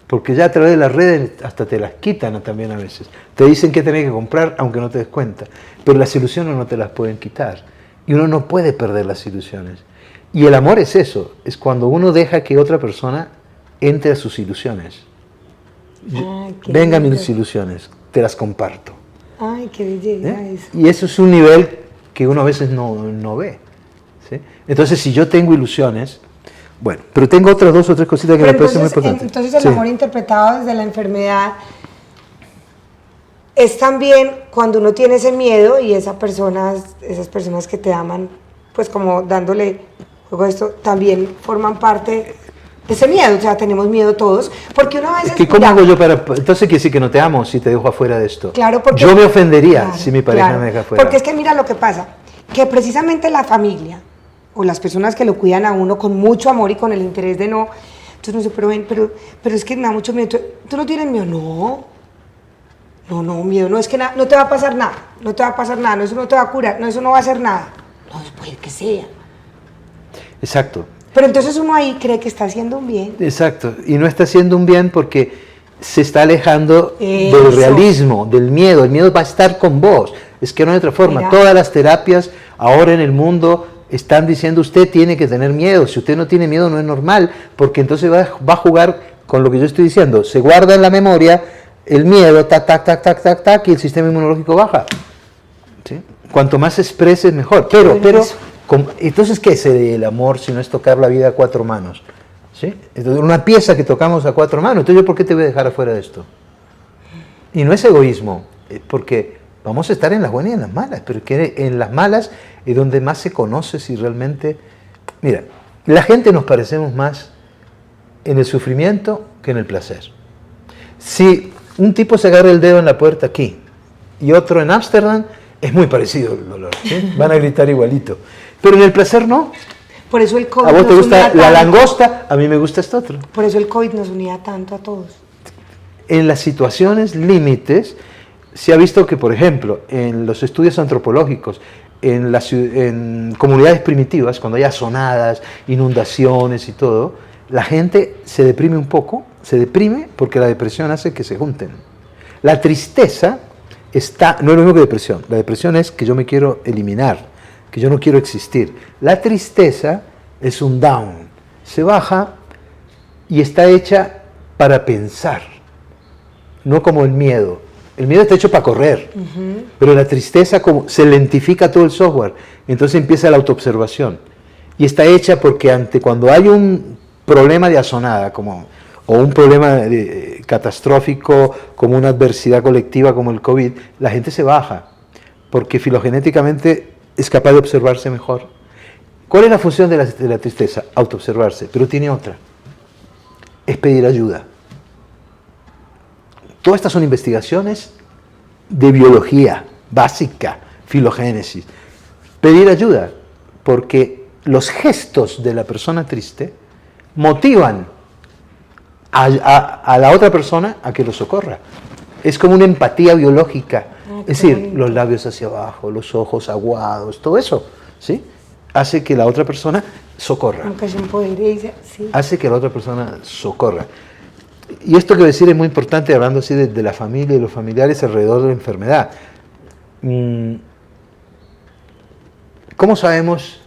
porque ya a través de las redes hasta te las quitan también a veces. Te dicen que tenés que comprar aunque no te des cuenta, pero las ilusiones no te las pueden quitar. Y uno no puede perder las ilusiones. Y el amor es eso, es cuando uno deja que otra persona entre a sus ilusiones. Vengan mis ilusiones, te las comparto. Ay, qué belleza eso. Y eso es un nivel que uno a veces no ve. ¿Sí? Entonces, si yo tengo ilusiones, bueno, pero tengo otras 2 o 3 cositas que me parecen muy importantes. Entonces el amor interpretado desde la enfermedad es también cuando uno tiene ese miedo y esas personas que te aman, pues como dándole juego a esto, también forman parte de ese miedo. O sea, tenemos miedo todos, porque una vez... Es que ¿cómo hago yo para...? Entonces quiere decir que no te amo si te dejo afuera de esto. Claro, porque... Yo me ofendería si mi pareja me deja afuera. Porque es que mira lo que pasa, que precisamente la familia o las personas que lo cuidan a uno con mucho amor y con el interés de no... Entonces no sé, pero es que me da mucho miedo. ¿Tú no tienes miedo? No, miedo, no es que no te va a pasar nada, no eso no te va a curar, no, eso no va a hacer nada. No, puede que sea. Exacto. Pero entonces uno ahí cree que está haciendo un bien. Exacto, y no está haciendo un bien porque se está alejando del realismo, del miedo. El miedo va a estar con vos, es que no hay otra forma. Mira. Todas las terapias ahora en el mundo están diciendo usted tiene que tener miedo. Si usted no tiene miedo no es normal, porque entonces va a jugar con lo que yo estoy diciendo. Se guarda en la memoria el miedo, tac, y el sistema inmunológico baja. ¿Sí? Cuanto más expreses, mejor. Pero entonces, ¿qué es el amor si no es tocar la vida a 4 manos? ¿Sí? Entonces, una pieza que tocamos a 4 manos. Entonces, ¿yo por qué te voy a dejar afuera de esto? Y no es egoísmo, porque vamos a estar en las buenas y en las malas, pero que en las malas es donde más se conoce si realmente... Mira, la gente nos parecemos más en el sufrimiento que en el placer. Si un tipo se agarra el dedo en la puerta aquí y otro en Ámsterdam, es muy parecido el dolor, ¿sí? Van a gritar igualito. Pero en el placer no. Por eso el COVID a vos te nos gusta unía la tanto. langosta, a mí me gusta esto otro. Por eso el COVID nos unía tanto a todos. En las situaciones límites, se ha visto que, por ejemplo, en los estudios antropológicos, en comunidades primitivas, cuando hay azonadas, inundaciones y todo, la gente se deprime un poco, se deprime porque la depresión hace que se junten. La tristeza no es lo mismo que depresión. La depresión es que yo me quiero eliminar, que yo no quiero existir. La tristeza es un down, se baja y está hecha para pensar, no como el miedo. El miedo está hecho para correr, pero la tristeza se lentifica todo el software, entonces empieza la autoobservación. Y está hecha porque cuando hay un problema de azonada, o un problema catastrófico, como una adversidad colectiva como el COVID, la gente se baja, porque filogenéticamente es capaz de observarse mejor. ¿Cuál es la función de la tristeza? Autoobservarse, pero tiene otra, es pedir ayuda. Todas estas son investigaciones de biología básica, filogénesis. Pedir ayuda, porque los gestos de la persona triste motivan a la otra persona a que lo socorra. Es como una empatía biológica. Es decir, los labios hacia abajo, los ojos aguados, todo eso, ¿sí? Hace que la otra persona socorra. Aunque se empodere, sí. Hace que la otra persona socorra. Y esto que voy a decir es muy importante, hablando así de la familia y los familiares alrededor de la enfermedad. ¿Cómo sabemos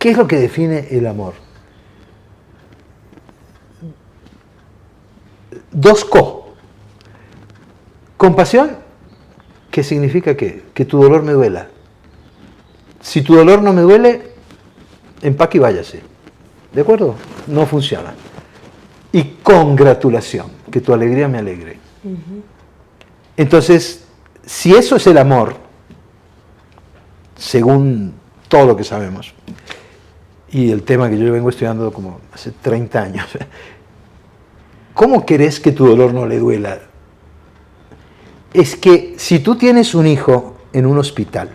qué es lo que define el amor? 2 Compasión, ¿qué significa qué? Que tu dolor me duela. Si tu dolor no me duele, empaque y váyase. ¿De acuerdo? No funciona. Y congratulación, que tu alegría me alegre. Entonces, si eso es el amor, según todo lo que sabemos, y el tema que yo vengo estudiando como hace 30 años, ¿cómo querés que tu dolor no le duela? Es que si tú tienes un hijo en un hospital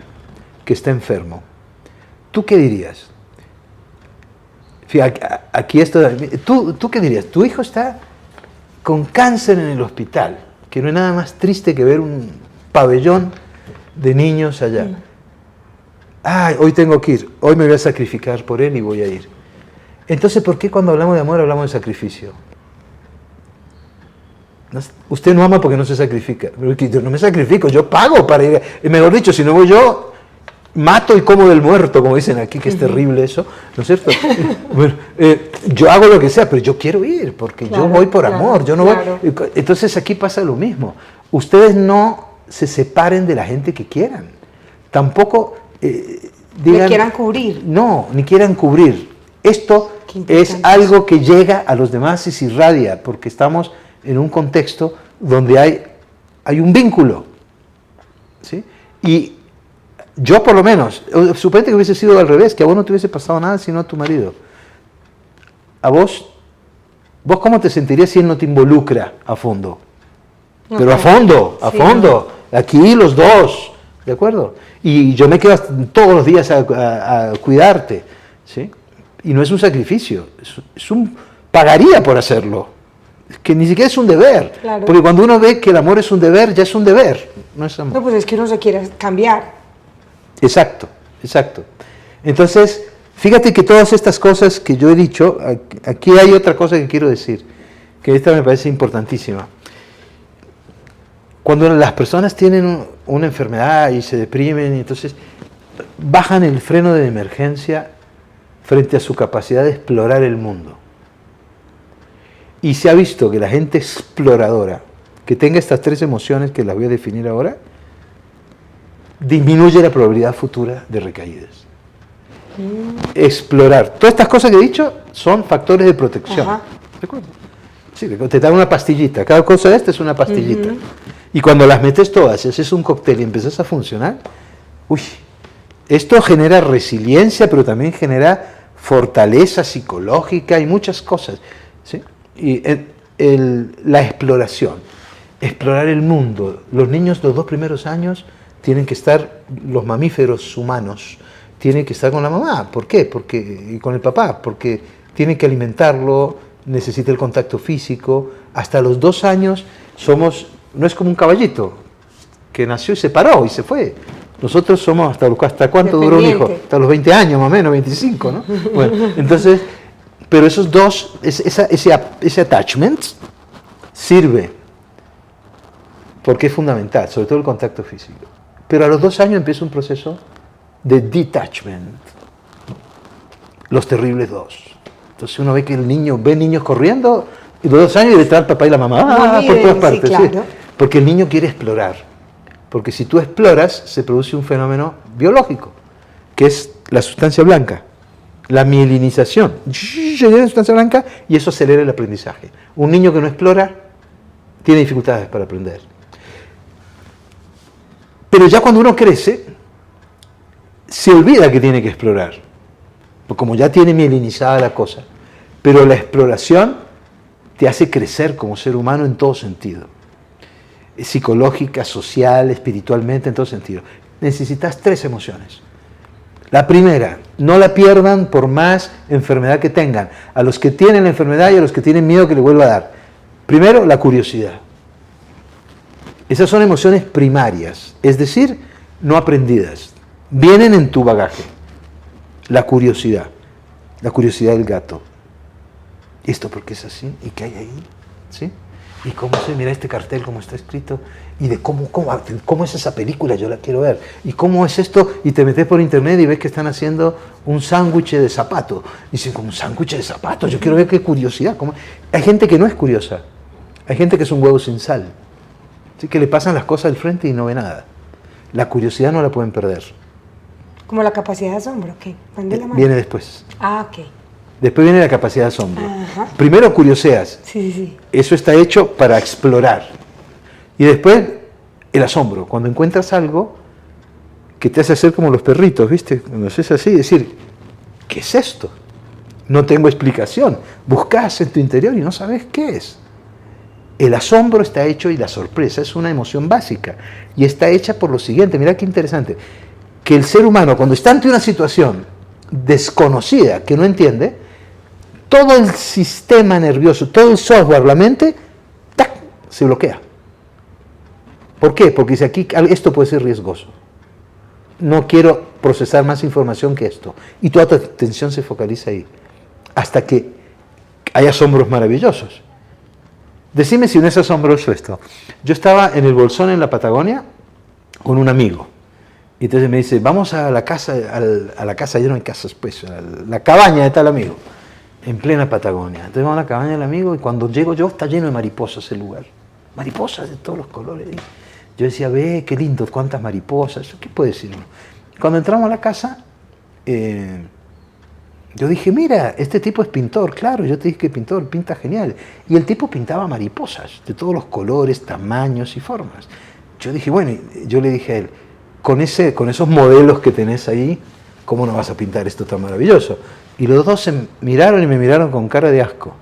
que está enfermo ¿tú qué dirías? Fíjate, aquí esto, ¿tú qué dirías? Tu hijo está con cáncer en el hospital, que no hay nada más triste que ver un pabellón de niños allá. Ay, hoy tengo que ir, hoy me voy a sacrificar por él y voy a ir. Entonces, ¿por qué cuando hablamos de amor hablamos de sacrificio? Usted no ama porque no se sacrifica. Yo no me sacrifico, yo pago para ir. Mejor dicho, si no voy yo, mato y como del muerto, como dicen aquí, que es terrible eso, ¿no es cierto? Bueno, yo hago lo que sea, pero yo quiero ir, porque yo voy por amor. Yo no voy. Entonces aquí pasa lo mismo. Ustedes no se separen de la gente que quieran. Tampoco digan... ¿Le quieran cubrir? No, ni quieran cubrir. Esto es algo que llega a los demás y se irradia, porque estamos en un contexto donde hay un vínculo, ¿sí? Y yo por lo menos, suponete que hubiese sido al revés, que a vos no te hubiese pasado nada sino a tu marido. A vos ¿cómo te sentirías si él no te involucra a fondo? Okay. Pero a fondo, aquí los dos, ¿de acuerdo? Y yo me quedo todos los días a cuidarte, ¿sí? Y no es un sacrificio, pagaría por hacerlo. Que ni siquiera es un deber, claro. Porque cuando uno ve que el amor es un deber, ya es un deber, no es amor. No, pues es que uno se quiere cambiar. Exacto. Entonces, fíjate que todas estas cosas que yo he dicho, aquí hay otra cosa que quiero decir, que esta me parece importantísima. Cuando las personas tienen una enfermedad y se deprimen, entonces bajan el freno de emergencia frente a su capacidad de explorar el mundo. Y se ha visto que la gente exploradora, que tenga estas tres emociones que las voy a definir ahora, disminuye la probabilidad futura de recaídas. Explorar. Todas estas cosas que he dicho son factores de protección. ¿De acuerdo? Sí, te dan una pastillita. Cada cosa de esta es una pastillita. Y cuando las metes todas y haces un cóctel y empiezas a funcionar, esto genera resiliencia, pero también genera fortaleza psicológica y muchas cosas, ¿sí? Y la exploración, explorar el mundo. Los niños los 2 primeros años tienen que estar, los mamíferos humanos, tienen que estar con la mamá. ¿Por qué? Y con el papá, porque tienen que alimentarlo, necesita el contacto físico. Hasta los 2 años no es como un caballito, que nació y se paró y se fue. Nosotros somos ¿hasta cuánto duró un hijo? Hasta los 20 años más o menos, 25, ¿no? Bueno, entonces... Pero esos dos, ese attachment sirve, porque es fundamental, sobre todo el contacto físico. Pero a los 2 años empieza un proceso de detachment, los terribles 2. Entonces uno ve que ve niños corriendo, y los 2 años y detrás el papá y la mamá, por todas partes. Sí, claro. ¿Sí? Porque el niño quiere explorar. Porque si tú exploras, se produce un fenómeno biológico, que es la sustancia blanca. La mielinización, genera sustancia blanca y eso acelera el aprendizaje. Un niño que no explora tiene dificultades para aprender. Pero ya cuando uno crece, se olvida que tiene que explorar, porque como ya tiene mielinizada la cosa. Pero la exploración te hace crecer como ser humano en todo sentido. Psicológica, social, espiritualmente, en todo sentido. Necesitas 3 emociones. La primera, no la pierdan por más enfermedad que tengan. A los que tienen la enfermedad y a los que tienen miedo que le vuelva a dar. Primero, la curiosidad. Esas son emociones primarias, es decir, no aprendidas. Vienen en tu bagaje. La curiosidad del gato. ¿Esto por qué es así? ¿Y qué hay ahí? ¿Sí? ¿Y cómo se mira este cartel, cómo está escrito? ¿Y de cómo es esa película? Yo la quiero ver. ¿Y cómo es esto? Y te metes por internet y ves que están haciendo un sándwich de zapato. Y dicen, ¿como un sándwich de zapato? Yo quiero ver qué curiosidad. ¿Cómo? Hay gente que no es curiosa. Hay gente que es un huevo sin sal. ¿Sí? Que le pasan las cosas al frente y no ve nada. La curiosidad no la pueden perder. ¿Como la capacidad de asombro? ¿Qué? Viene después. Ok. Después viene la capacidad de asombro. Ajá. Primero curioseas. Sí. Eso está hecho para explorar. Y después el asombro. Cuando encuentras algo que te hace hacer como los perritos, ¿viste? Cuando es así, decir, ¿qué es esto? No tengo explicación. Buscas en tu interior y no sabes qué es. El asombro está hecho y la sorpresa es una emoción básica. Y está hecha por lo siguiente, mirá qué interesante. Que el ser humano, cuando está ante una situación desconocida, que no entiende, todo el sistema nervioso, todo el software, la mente, ¡tac!, se bloquea. ¿Por qué? Porque dice aquí, esto puede ser riesgoso. No quiero procesar más información que esto. Y toda tu atención se focaliza ahí. Hasta que hay asombros maravillosos. Decime si no es asombroso esto. Yo estaba en el Bolsón en la Patagonia con un amigo. Y entonces me dice, vamos a la casa, ya no hay casas, pues, a la cabaña de tal amigo, en plena Patagonia. Entonces vamos a la cabaña del amigo y cuando llego yo está lleno de mariposas el lugar. Mariposas de todos los colores. Yo decía, ve, qué lindo, cuántas mariposas. ¿Qué puede decir uno? Cuando entramos a la casa, yo dije, mira, este tipo es pintor, claro, yo te dije que pintor, pinta genial. Y el tipo pintaba mariposas de todos los colores, tamaños y formas. Yo dije, bueno, yo le dije a él, con esos modelos que tenés ahí, ¿cómo no vas a pintar esto tan maravilloso? Y los dos se miraron y me miraron con cara de asco.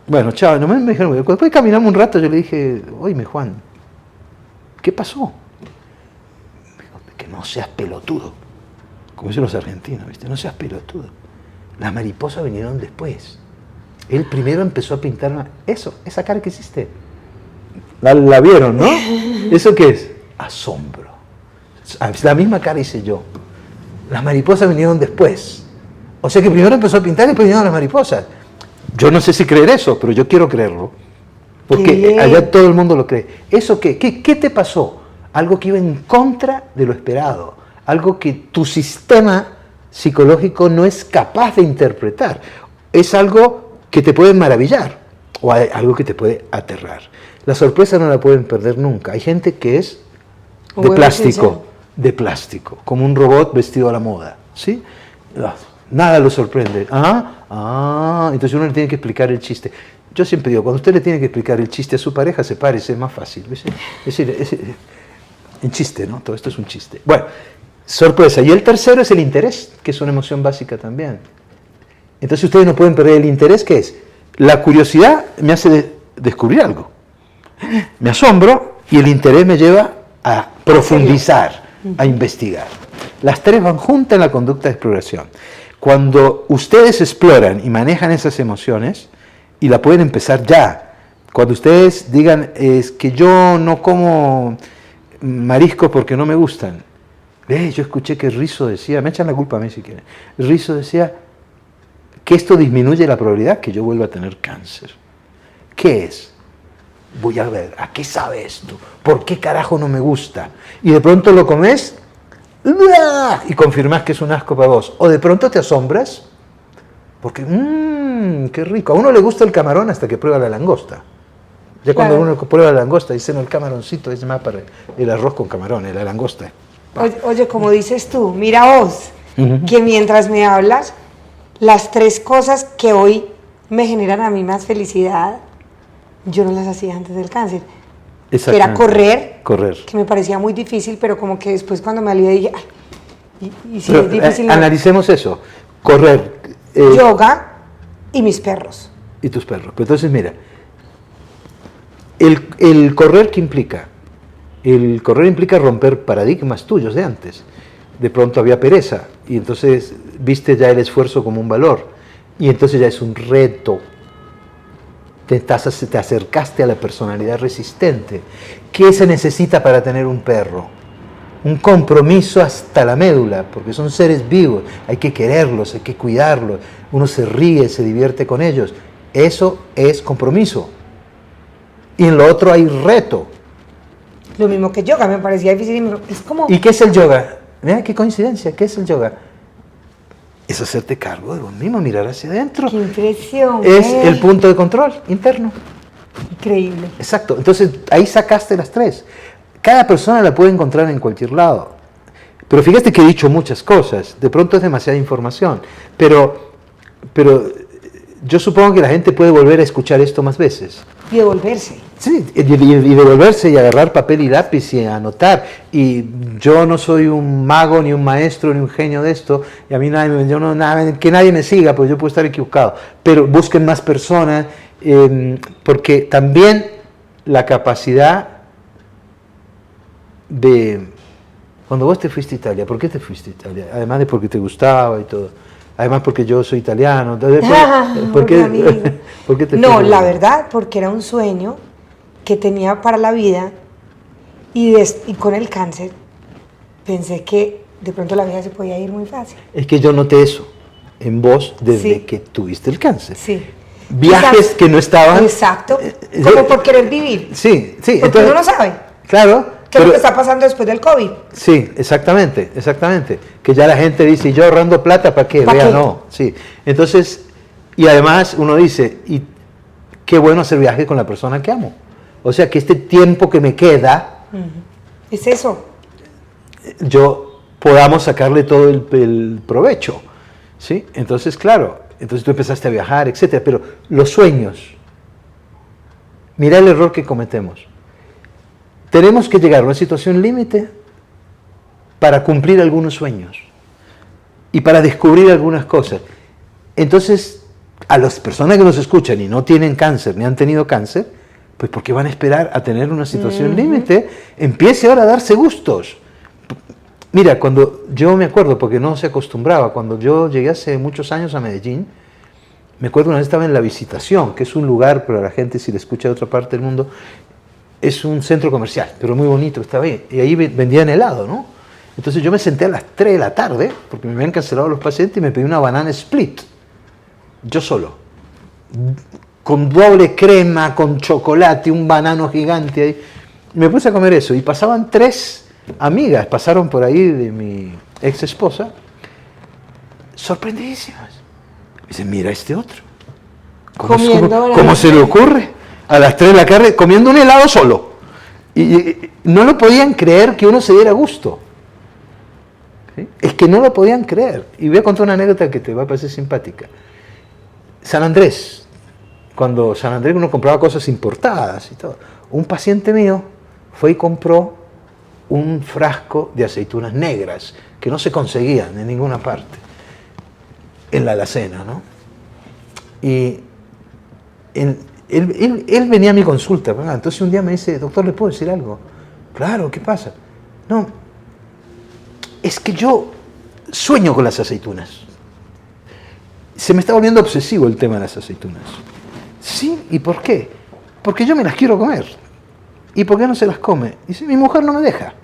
Bueno, chao, no me dijeron, después caminamos un rato, yo le dije, oíme Juan, ¿qué pasó? Me dijo, que no seas pelotudo, como dicen los argentinos, ¿viste? No seas pelotudo. Las mariposas vinieron después. Él primero empezó a pintar esa cara que hiciste. La vieron, ¿no? ¿Eso qué es? Asombro. La misma cara hice yo. Las mariposas vinieron después. O sea que primero empezó a pintar y después vinieron las mariposas. Yo no sé si creer eso, pero yo quiero creerlo. Porque allá todo el mundo lo cree. ¿Eso qué? ¿Qué te pasó? Algo que iba en contra de lo esperado. Algo que tu sistema psicológico no es capaz de interpretar. Es algo que te puede maravillar o algo que te puede aterrar. La sorpresa no la pueden perder nunca. Hay gente que es de plástico, como un robot vestido a la moda, ¿sí? Nada lo sorprende. Entonces uno le tiene que explicar el chiste. Yo siempre digo, cuando usted le tiene que explicar el chiste a su pareja, se parece, es más fácil. Es decir, un chiste, ¿no? Todo esto es un chiste. Bueno, sorpresa. Y el tercero es el interés, que es una emoción básica también. Entonces ustedes no pueden perder el interés, ¿qué es? La curiosidad me hace descubrir algo. Me asombro y el interés me lleva a profundizar, a investigar. Las tres van juntas en la conducta de exploración. Cuando ustedes exploran y manejan esas emociones, y la pueden empezar ya, cuando ustedes digan, es que yo no como marisco porque no me gustan. Yo escuché que Rizzo decía, me echan la culpa a mí si quieren, Rizzo decía que esto disminuye la probabilidad que yo vuelva a tener cáncer. ¿Qué es? Voy a ver, ¿a qué sabe esto? ¿Por qué carajo no me gusta? Y de pronto lo comes y confirmas que es un asco para vos. O de pronto te asombras porque, qué rico. A uno le gusta el camarón hasta que prueba la langosta. Ya cuando uno prueba la langosta, dice, no, el camaroncito es más para el arroz con camarones, la langosta. Oye, como dices tú, mira vos, que mientras me hablas, las tres cosas que hoy me generan a mí más felicidad, yo no las hacía antes del cáncer. Que era correr, que me parecía muy difícil, pero como que después cuando me alivié dije, y si es difícil... Analicemos eso, correr. Yoga y mis perros. Y tus perros. Pero entonces mira, el correr, ¿qué implica? El correr implica romper paradigmas tuyos de antes. De pronto había pereza y entonces viste ya el esfuerzo como un valor y entonces ya es un reto. Te acercaste a la personalidad resistente. ¿Qué se necesita para tener un perro? Un compromiso hasta la médula, porque son seres vivos, hay que quererlos, hay que cuidarlos, uno se ríe, se divierte con ellos. Eso es compromiso. Y en lo otro hay reto. Lo mismo que yoga, me parecía difícil. Es como... ¿Y qué es el yoga? Mira qué coincidencia, ¿qué es el yoga? Es hacerte cargo de vos mismo, mirar hacia adentro. ¡Qué impresión! Es el punto de control interno. Increíble. Exacto, entonces ahí sacaste las tres. Cada persona la puede encontrar en cualquier lado. Pero fíjate que he dicho muchas cosas, de pronto es demasiada información, pero yo supongo que la gente puede volver a escuchar esto más veces. Y devolverse. Sí, y devolverse y agarrar papel y lápiz y anotar. Y yo no soy un mago, ni un maestro, ni un genio de esto, y a mí que nadie me siga, pues yo puedo estar equivocado. Pero busquen más personas, porque también la capacidad de Cuando vos te fuiste a Italia, ¿por qué te fuiste a Italia? Además de porque te gustaba y todo. Además porque yo soy italiano. ¿Por qué, ¿por qué te No, fuiste? la verdad, porque era un sueño que tenía para la vida y con el cáncer pensé que de pronto la vida se podía ir muy fácil. Es que yo noté eso en vos desde Sí. que tuviste el cáncer. Sí. Viajes Quizás- que no estaban... Exacto, como por querer vivir. Sí, sí. Porque uno no sabe Claro. qué es lo que está pasando después del COVID. Sí, exactamente, exactamente. Que ya la gente dice, ¿y yo ahorrando plata para qué? ¿Pa' Vea, qué? no. Sí. Entonces, y además uno dice, y qué bueno hacer viajes con la persona que amo. O sea, que este tiempo que me queda, Es eso. yo podamos sacarle todo el provecho. ¿Sí? Entonces, claro, entonces tú empezaste a viajar, etcétera. Pero los sueños, mira el error que cometemos. Tenemos que llegar a una situación límite para cumplir algunos sueños y para descubrir algunas cosas. Entonces, a las personas que nos escuchan y no tienen cáncer ni han tenido cáncer, pues porque van a esperar a tener una situación límite, empiece ahora a darse gustos. Mira, cuando yo me acuerdo, porque no se acostumbraba, cuando yo llegué hace muchos años a Medellín, me acuerdo una vez estaba en La Visitación, que es un lugar, para la gente si le escucha de otra parte del mundo, es un centro comercial, pero muy bonito, estaba ahí. Y ahí vendían helado, ¿no? Entonces yo me senté a las 3 de la tarde, porque me habían cancelado los pacientes, y me pedí una banana split. Yo solo. Con doble crema, con chocolate, un banano gigante ahí. Me puse a comer eso. Y pasaban 3 amigas, pasaron por ahí de mi ex esposa, sorprendidísimas. Dicen, mira este otro. ¿Cómo se le ocurre? A las 3 de la tarde comiendo un helado solo. Y no lo podían creer que uno se diera gusto. ¿Sí? Es que no lo podían creer. Y voy a contar una anécdota que te va a parecer simpática. San Andrés, cuando San Andrés uno compraba cosas importadas y todo, un paciente mío fue y compró un frasco de aceitunas negras que no se conseguían en ninguna parte, en la alacena, ¿no? Y él venía a mi consulta, ¿verdad? Entonces un día me dice, doctor, ¿le puedo decir algo? Claro, ¿qué pasa? No, es que yo sueño con las aceitunas. Se me está volviendo obsesivo el tema de las aceitunas. Sí, ¿y por qué? Porque yo me las quiero comer. ¿Y por qué no se las come? Dice, mi mujer no me deja.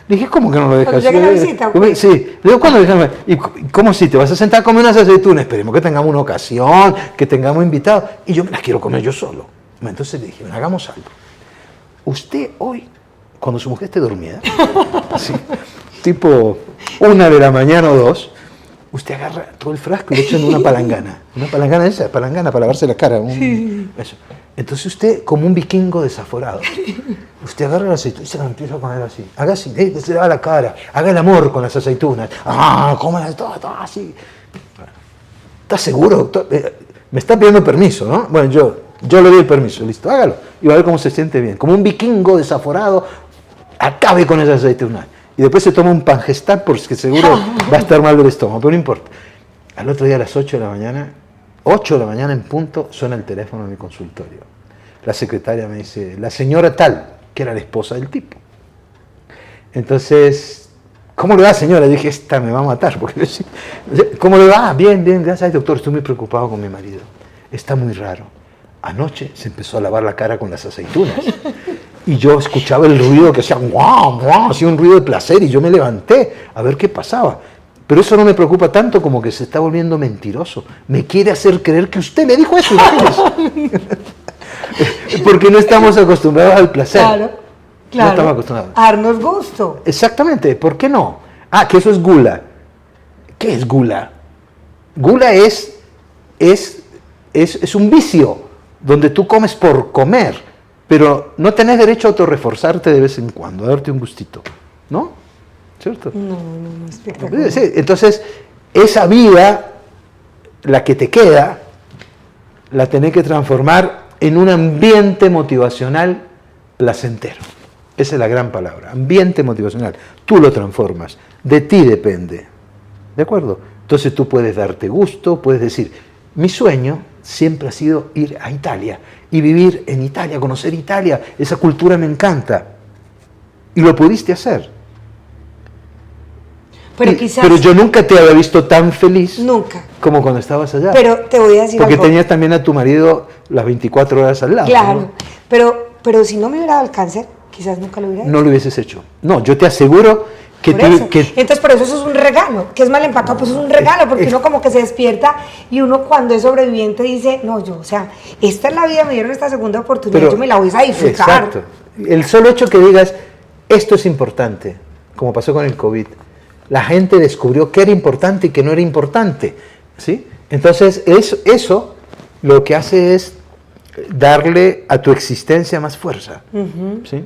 Le dije, ¿cómo que no lo dejas? ¿Cuando llega la visita, o qué? Sí. Le digo, ¿cuándo déjame? ¿Y cómo si te vas a sentar a comer unas aceitunas? Esperemos que tengamos una ocasión, que tengamos invitados. Y yo me las quiero comer yo solo. Bueno, entonces le dije, bueno, hagamos algo. Usted hoy, cuando su mujer esté dormida, sí, tipo 1 de la mañana o 2, usted agarra todo el frasco y lo echa en una palangana. Una palangana esa, palangana para lavarse la cara. Eso. Entonces usted, como un vikingo desaforado, usted agarra la aceituna y se la empieza a comer así. Haga así, se lava la cara, haga el amor con las aceitunas. Cómalas todas, así. ¿Está seguro, doctor? Me está pidiendo permiso, ¿no? Bueno, yo le doy el permiso, listo, hágalo. Y va a ver cómo se siente bien. Como un vikingo desaforado, acabe con esas aceitunas. Y después se toma un pangestat porque seguro va a estar mal del estómago, pero no importa. Al otro día a las 8 de la mañana, 8 de la mañana en punto, suena el teléfono de mi consultorio. La secretaria me dice, la señora tal, que era la esposa del tipo. Entonces, ¿cómo le va, señora? Dije, esta me va a matar. Porque, ¿cómo le va? Bien, bien, gracias, doctor. Estoy muy preocupado con mi marido. Está muy raro. Anoche se empezó a lavar la cara con las aceitunas. Y yo escuchaba el ruido que hacía, guau, guau, hacía un ruido de placer. Y yo me levanté a ver qué pasaba. Pero eso no me preocupa tanto como que se está volviendo mentiroso. Me quiere hacer creer que usted le dijo eso. Porque no estamos acostumbrados al placer. Claro. No estamos acostumbrados. A darnos gusto. Exactamente, ¿por qué no? Que eso es gula. ¿Qué es gula? Gula es un vicio, donde tú comes por comer, pero no tenés derecho a autorreforzarte de vez en cuando, a darte un gustito, ¿no? ¿Cierto? No, espectacular. Sí, entonces, esa vida, la que te queda, la tenés que transformar en un ambiente motivacional placentero. Esa es la gran palabra, ambiente motivacional. Tú lo transformas, de ti depende. ¿De acuerdo? Entonces tú puedes darte gusto, puedes decir, mi sueño siempre ha sido ir a Italia y vivir en Italia, conocer Italia, esa cultura me encanta. Y lo pudiste hacer. Pero yo nunca te había visto tan feliz. Nunca. Como cuando estabas allá. Pero te voy a decir porque algo. tenías también a tu marido las 24 horas al lado. Claro, ¿no? pero si no me hubiera dado el cáncer, quizás nunca lo hubiera hecho. No lo hubieses hecho. No, yo te aseguro que Entonces, por eso es un regalo. ¿Qué es mal empacado? Pues es un regalo, porque uno como que se despierta y uno cuando es sobreviviente dice, no, yo, o sea, esta es la vida, me dieron esta segunda oportunidad, yo me la voy a disfrutar. Exacto. El solo hecho que digas, esto es importante, como pasó con el COVID, la gente descubrió qué era importante y qué no era importante, ¿sí? Entonces, eso lo que hace es darle a tu existencia más fuerza, ¿sí?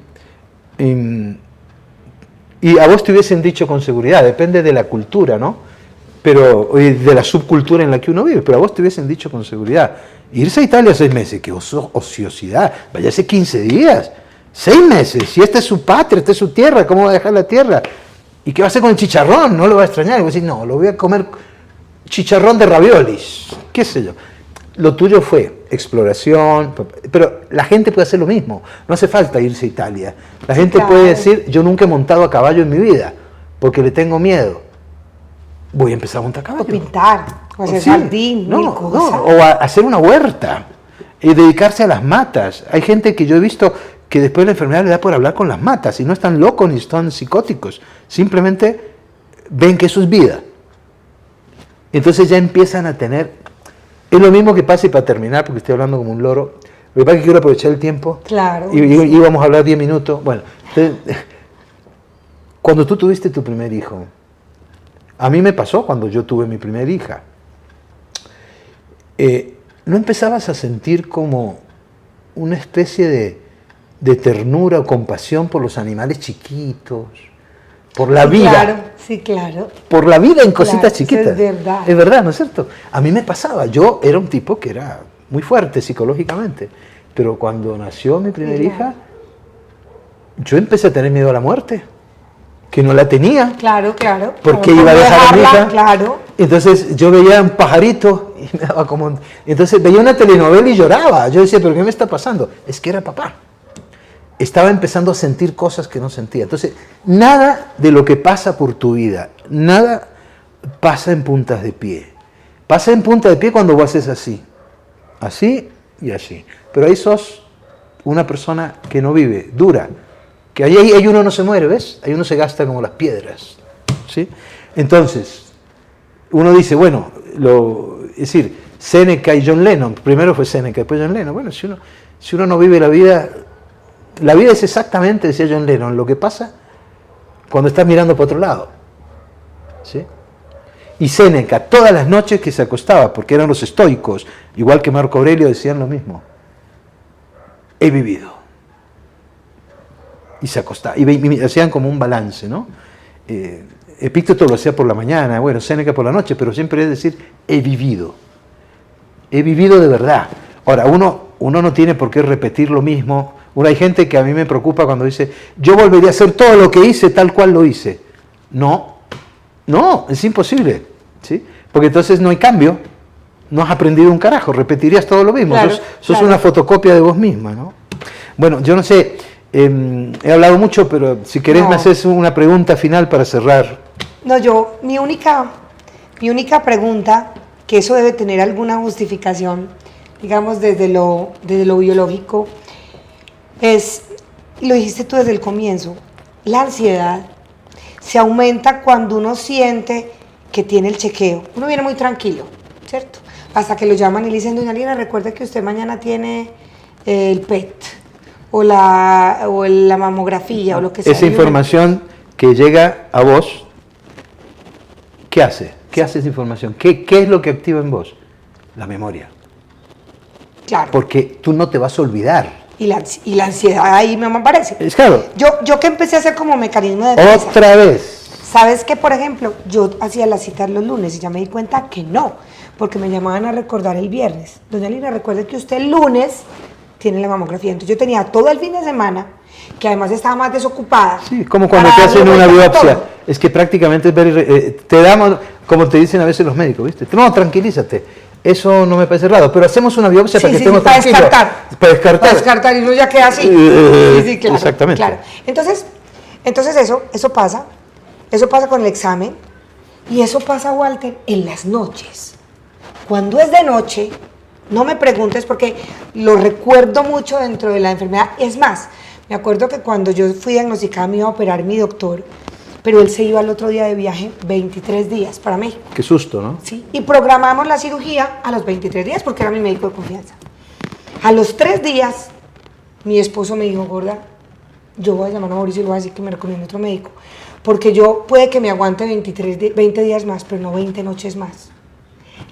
Y a vos te hubiesen dicho con seguridad, depende de la cultura, ¿no? Pero de la subcultura en la que uno vive, pero a vos te hubiesen dicho con seguridad, irse a Italia 6 meses, qué ociosidad, váyase 15 días, 6 meses, si esta es su patria, esta es su tierra, ¿cómo va a dejar la tierra? ¿Y qué va a hacer con el chicharrón? No lo va a extrañar, y voy a decir, no, lo voy a comer chicharrón de raviolis, qué sé yo. Lo tuyo fue exploración, pero la gente puede hacer lo mismo, no hace falta irse a Italia. La gente puede decir, yo nunca he montado a caballo en mi vida, porque le tengo miedo. Voy a empezar a montar a caballo. O pintar, o hacer jardín, mil cosas. O a hacer una huerta, y dedicarse a las matas. Hay gente que yo he visto que después de la enfermedad le da por hablar con las matas, y no están locos ni están psicóticos, simplemente ven que eso es vida. Entonces ya empiezan a tener... Es lo mismo que pasa, y para terminar, porque estoy hablando como un loro, lo que pasa es que quiero aprovechar el tiempo. Claro. Y íbamos a hablar 10 minutos. Bueno, entonces, cuando tú tuviste tu primer hijo, a mí me pasó cuando yo tuve mi primer hija, ¿no empezabas a sentir como una especie de ternura o compasión por los animales chiquitos? Por la vida. Claro, sí, claro. Por la vida en cositas chiquitas. Es verdad. Es verdad, ¿no es cierto? A mí me pasaba. Yo era un tipo que era muy fuerte psicológicamente. Pero cuando nació mi primera hija, yo empecé a tener miedo a la muerte. Que no la tenía. Claro, claro. Porque iba a dejar a mi hija. Claro. Entonces yo veía un pajarito y me daba como... Entonces veía una telenovela y lloraba. Yo decía, ¿pero qué me está pasando? Es que era papá. Estaba empezando a sentir cosas que no sentía. Entonces, nada de lo que pasa por tu vida, nada pasa en puntas de pie. Pasa en punta de pie cuando vos haces así, así y así. Pero ahí sos una persona que no vive, dura. Que ahí uno no se muere, ¿ves? Ahí uno se gasta como las piedras, ¿sí? Entonces, uno dice, bueno, es decir, Séneca y John Lennon, primero fue Séneca, después John Lennon. Bueno, si uno no vive la vida es exactamente, decía John Lennon, lo que pasa cuando estás mirando para otro lado, ¿sí? Y Séneca, todas las noches que se acostaba, porque eran los estoicos, igual que Marco Aurelio, decían lo mismo. He vivido. Y se acostaba, y hacían como un balance, ¿no? Epícteto lo hacía por la mañana, bueno, Séneca por la noche, pero siempre es decir, he vivido. He vivido de verdad. Ahora, uno no tiene por qué repetir lo mismo. Hay gente que a mí me preocupa cuando dice, yo volvería a hacer todo lo que hice tal cual lo hice. No, es imposible, ¿sí? Porque entonces no hay cambio, no has aprendido un carajo, repetirías todo lo mismo, claro, sos una fotocopia de vos misma, ¿no? Bueno, yo no sé, he hablado mucho, pero si querés me haces una pregunta final para cerrar. No, mi única pregunta, que eso debe tener alguna justificación, digamos desde lo biológico, es, lo dijiste tú desde el comienzo, la ansiedad se aumenta cuando uno siente que tiene el chequeo. Uno viene muy tranquilo, ¿cierto? Hasta que lo llaman y le dicen, doña Lina, recuerde que usted mañana tiene el PET o la mamografía o lo que sea. Esa información que llega a vos, ¿qué hace? ¿Qué hace esa información? ¿Qué es lo que activa en vos? La memoria. Claro. Porque tú no te vas a olvidar. Y la ansiedad ahí me aparece. Es claro. Yo que empecé a hacer como mecanismo de defensa. Otra vez. ¿Sabes qué? Por ejemplo, yo hacía las citas los lunes y ya me di cuenta que no, porque me llamaban a recordar el viernes. Doña Lina, recuerde que usted el lunes tiene la mamografía. Entonces yo tenía todo el fin de semana, que además estaba más desocupada. Sí, como cuando te hacen una biopsia. Es que prácticamente te damos, como te dicen a veces los médicos, ¿viste? No, tranquilízate. Eso no me parece raro, pero hacemos una biopsia para que estemos tranquilos. Para descartar. Y uno ya queda así. Sí, claro, exactamente. Claro. Entonces eso pasa. Eso pasa con el examen. Y eso pasa, Walter, en las noches. Cuando es de noche, no me preguntes porque lo recuerdo mucho dentro de la enfermedad. Es más, me acuerdo que cuando yo fui diagnosticada me iba a operar mi doctor, pero él se iba al otro día de viaje 23 días para México. Qué susto, ¿no? Sí, y programamos la cirugía a los 23 días porque era mi médico de confianza. A los 3 días, mi esposo me dijo, gorda, yo voy a llamar a Mauricio y le voy a decir que me recomiende otro médico, porque yo puede que me aguante 20 días más, pero no 20 noches más.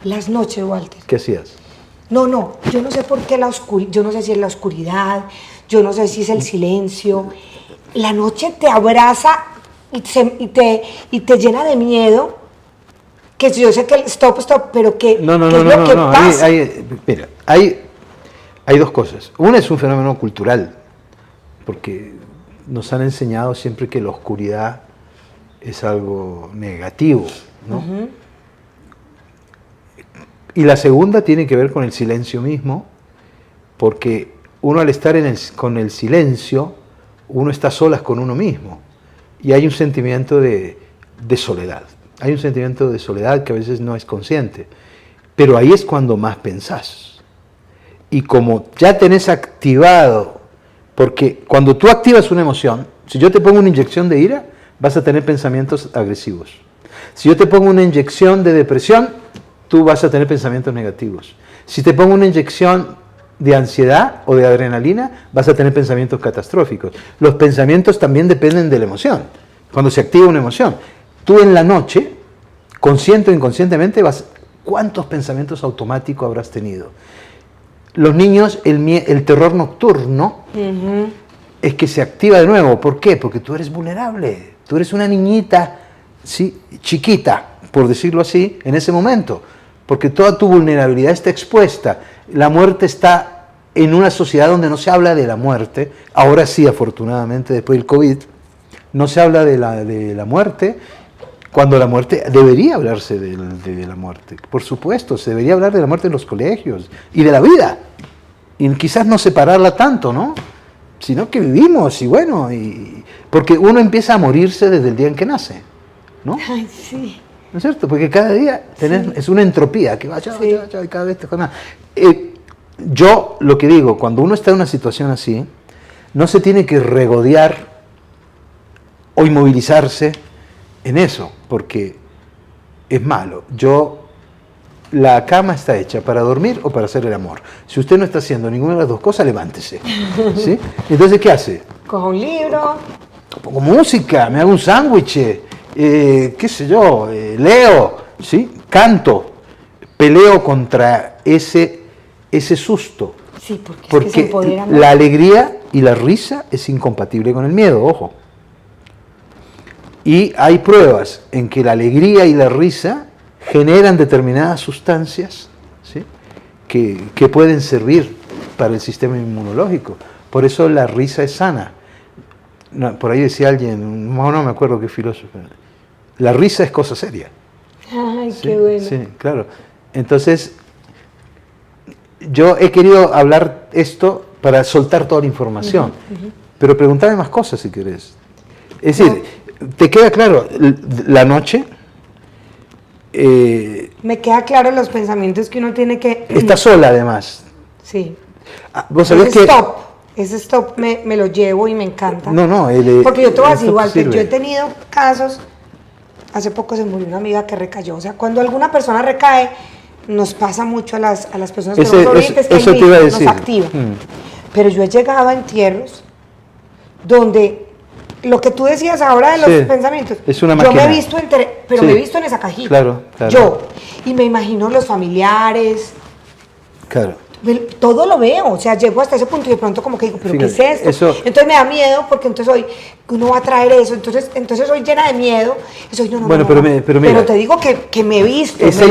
Las noches, Walter. ¿Qué hacías? No, yo no sé por qué yo no sé si es la oscuridad, yo no sé si es el silencio. La noche te abraza y te llena de miedo, que yo sé que el stop, pero que No, ¿qué es lo que pasa? Mira, hay dos cosas. Una es un fenómeno cultural, porque nos han enseñado siempre que la oscuridad es algo negativo, ¿no? Uh-huh. Y la segunda tiene que ver con el silencio mismo, porque uno al estar con el silencio, uno está a solas con uno mismo. Y hay un sentimiento de soledad. Hay un sentimiento de soledad que a veces no es consciente. Pero ahí es cuando más pensás. Y como ya tenés activado, porque cuando tú activas una emoción, si yo te pongo una inyección de ira, vas a tener pensamientos agresivos. Si yo te pongo una inyección de depresión, tú vas a tener pensamientos negativos. Si te pongo una inyección de ansiedad o de adrenalina, vas a tener pensamientos catastróficos. Los pensamientos también dependen de la emoción. Cuando se activa una emoción, tú en la noche, consciente o inconscientemente, ¿cuántos pensamientos automáticos habrás tenido? Los niños, el terror nocturno, uh-huh, es que se activa de nuevo. ¿Por qué? Porque tú eres vulnerable. Tú eres una niñita, ¿sí?, chiquita, por decirlo así, en ese momento. Porque toda tu vulnerabilidad está expuesta. La muerte está en una sociedad donde no se habla de la muerte. Ahora sí, afortunadamente, después del COVID, no se habla de la muerte, cuando la muerte, debería hablarse de la muerte. Por supuesto, se debería hablar de la muerte en los colegios y de la vida. Y quizás no separarla tanto, ¿no? Sino que vivimos y bueno, porque uno empieza a morirse desde el día en que nace, ¿no? Ay, sí. ¿No es cierto? Porque cada día sí, es una entropía que va, sí, y cada vez te más. Yo lo que digo, cuando uno está en una situación así, no se tiene que regodear o inmovilizarse en eso, porque es malo. La cama está hecha para dormir o para hacer el amor. Si usted no está haciendo ninguna de las dos cosas, levántese. ¿Sí? Entonces, ¿qué hace? Cojo un libro. Pongo música, me hago un sándwich, qué sé yo, leo, ¿sí? Canto, peleo contra ese susto. Sí, porque es que la alegría y la risa es incompatible con el miedo, ojo. Y hay pruebas en que la alegría y la risa generan determinadas sustancias, ¿sí?, que pueden servir para el sistema inmunológico. Por eso la risa es sana. No, por ahí decía alguien, no me acuerdo qué filósofo, la risa es cosa seria. Ay, ¿Sí? qué bueno. Sí, claro. Entonces, yo he querido hablar esto para soltar toda la información, uh-huh. Pero preguntame más cosas si querés. Es decir, ¿te queda claro la noche? Me queda claro los pensamientos que uno tiene que... Está sola además. Sí. ¿Vos sabés que Ese stop me lo llevo y me encanta. No, porque yo te voy a decir igual, yo he tenido casos, hace poco se murió una amiga que recayó, o sea, cuando alguna persona recae, nos pasa mucho a las personas que no orientes, que eso te iba a decir. Nos activa. Pero yo he llegado a entierros donde lo que tú decías ahora de los pensamientos, es una máquina. Yo me he visto pero me he visto en esa cajita. Claro. Yo, y me imagino los familiares. Claro. Todo lo veo, o sea, llego hasta ese punto y de pronto como que digo, ¿pero fíjate, qué es esto? Entonces me da miedo porque entonces hoy uno va a traer eso, entonces soy llena de miedo y soy pero te digo que me he visto, esa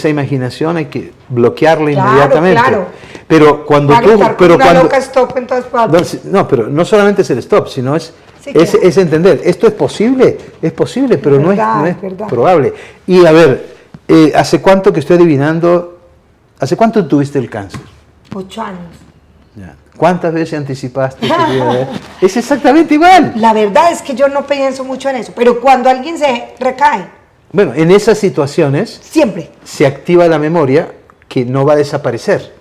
imaginación hay que bloquearla inmediatamente. Claro. Pero cuando loca stop en todas partes. No, pero no solamente es el stop, sino es entender, esto es posible, pero no es probable. Y a ver, ¿hace cuánto que estoy adivinando? ¿Hace cuánto tuviste el cáncer? 8 años. Ya. ¿Cuántas veces anticipaste? Es exactamente igual. La verdad es que yo no pienso mucho en eso, pero cuando alguien se recae, Bueno, en esas situaciones siempre. se activa la memoria que no va a desaparecer.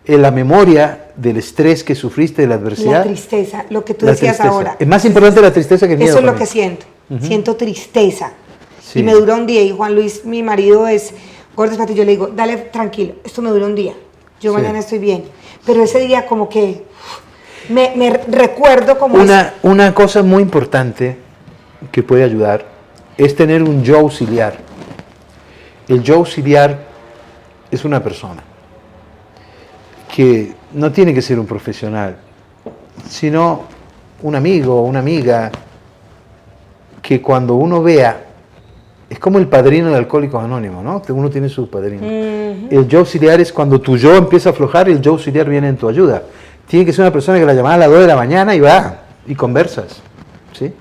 En la memoria del estrés que sufriste, de la adversidad. La tristeza, lo que tú la decías tristeza. ahora. Es más importante la tristeza que el miedo. Eso es lo para que mí. siento. Siento tristeza. Sí. Y me dura un día. Y Juan Luis, mi marido, es gordo, espérate, yo le digo, dale tranquilo, esto me dura un día. Yo Sí. mañana estoy bien. Pero ese día como que me recuerdo como... Una cosa muy importante que puede ayudar es tener un yo auxiliar. El yo auxiliar es una persona que no tiene que ser un profesional, sino un amigo o una amiga que cuando uno vea, es como el padrino de Alcohólicos Anónimos, ¿no? Uno tiene su padrino. El yo auxiliar es cuando tu yo empieza a aflojar, el yo auxiliar viene en tu ayuda. Tiene que ser una persona que la llamas a las 2 de la mañana y va y conversas, ¿sí?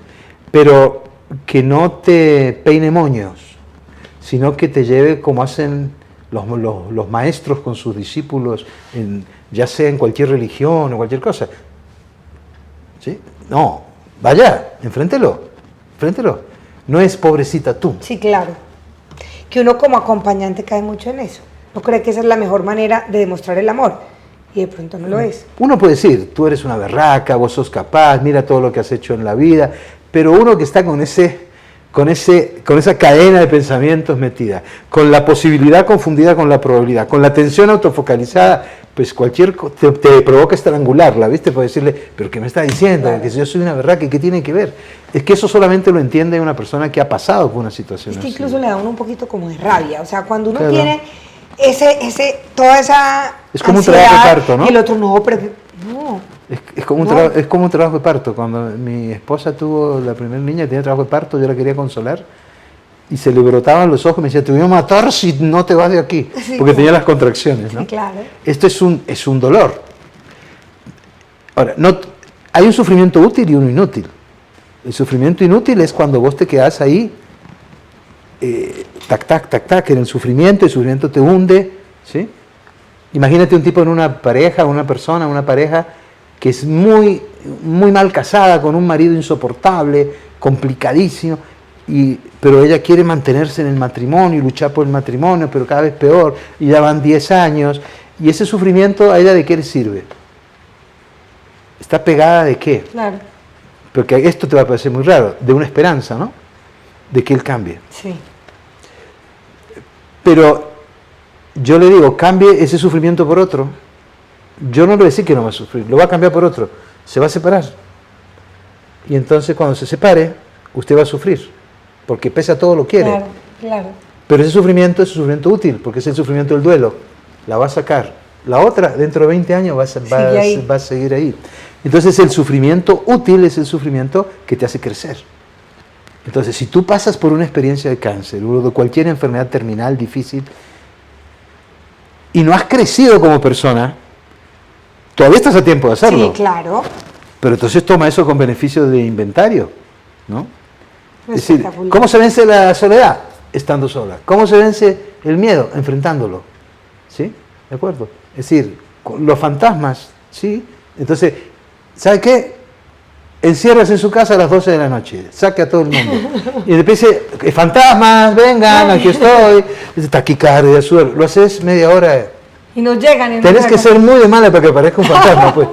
Pero que no te peine moños, sino que te lleve como hacen los maestros con sus discípulos, ya sea en cualquier religión o cualquier cosa. ¿Sí? No, vaya, enfréntelo. No es pobrecita tú. Sí, claro. Que uno como acompañante cae mucho en eso. No cree que esa es la mejor manera de demostrar el amor. Y de pronto no lo es. Uno puede decir, tú eres una berraca, vos sos capaz, mira todo lo que has hecho en la vida, pero uno que está con esa cadena de pensamientos metida, con la posibilidad confundida con la probabilidad, con la atención autofocalizada, pues te provoca estrangularla, ¿viste? Puede decirle, pero ¿qué me está diciendo? Claro. Que si yo soy una berraca, ¿qué tiene que ver? Es que eso solamente lo entiende una persona que ha pasado por una situación Es que así. incluso le da a uno un poquito como de rabia. O sea, cuando uno Claro. tiene toda esa Es como un ansiedad, trabajo de parto, ¿no? Y el otro, no, pero... No. Es como No. es como un trabajo de parto. Cuando mi esposa tuvo la primera niña, tenía trabajo de parto, yo la quería consolar y se le brotaban los ojos y me decía, te voy a matar si no te vas de aquí, Sí, porque claro. tenía las contracciones, ¿no? Sí, claro. Esto es un dolor. Ahora, hay un sufrimiento útil y uno inútil. El sufrimiento inútil es cuando vos te quedás ahí, tac, en el sufrimiento te hunde, ¿sí? Imagínate un tipo en una pareja, una pareja que es muy, muy mal casada, con un marido insoportable, complicadísimo, pero ella quiere mantenerse en el matrimonio y luchar por el matrimonio, pero cada vez peor, y ya van 10 años, y ese sufrimiento a ella ¿de qué le sirve? ¿Está pegada de qué? Claro. Porque esto te va a parecer muy raro, de una esperanza, ¿no? De que él cambie. Sí. Pero yo le digo, cambie ese sufrimiento por otro. Yo no le voy a decir que no va a sufrir, lo va a cambiar por otro. Se va a separar. Y entonces cuando se separe, usted va a sufrir. Porque pese a todo lo quiere. Claro, claro. Pero ese sufrimiento es un sufrimiento útil, porque es el sufrimiento del duelo. La va a sacar. La otra, dentro de 20 años, va a seguir ahí. Entonces el sufrimiento útil es el sufrimiento que te hace crecer. Entonces, si tú pasas por una experiencia de cáncer o de cualquier enfermedad terminal difícil y no has crecido como persona, todavía estás a tiempo de hacerlo. Sí, claro. Pero entonces toma eso con beneficio de inventario, ¿no? Es decir, Espectacular. ¿cómo se vence la soledad? Estando sola. ¿Cómo se vence el miedo? Enfrentándolo. ¿Sí? ¿De acuerdo? Es decir, los fantasmas, ¿sí? Entonces, ¿sabe qué? Enciérrase en su casa a las 12 de la noche, saque a todo el mundo. Y después dice, fantasmas, vengan, aquí estoy. Dice, taquicardia, sudor. Lo haces media hora. Y nos llegan. Tenés que ser muy de mala para que parezca un fantasma, pues.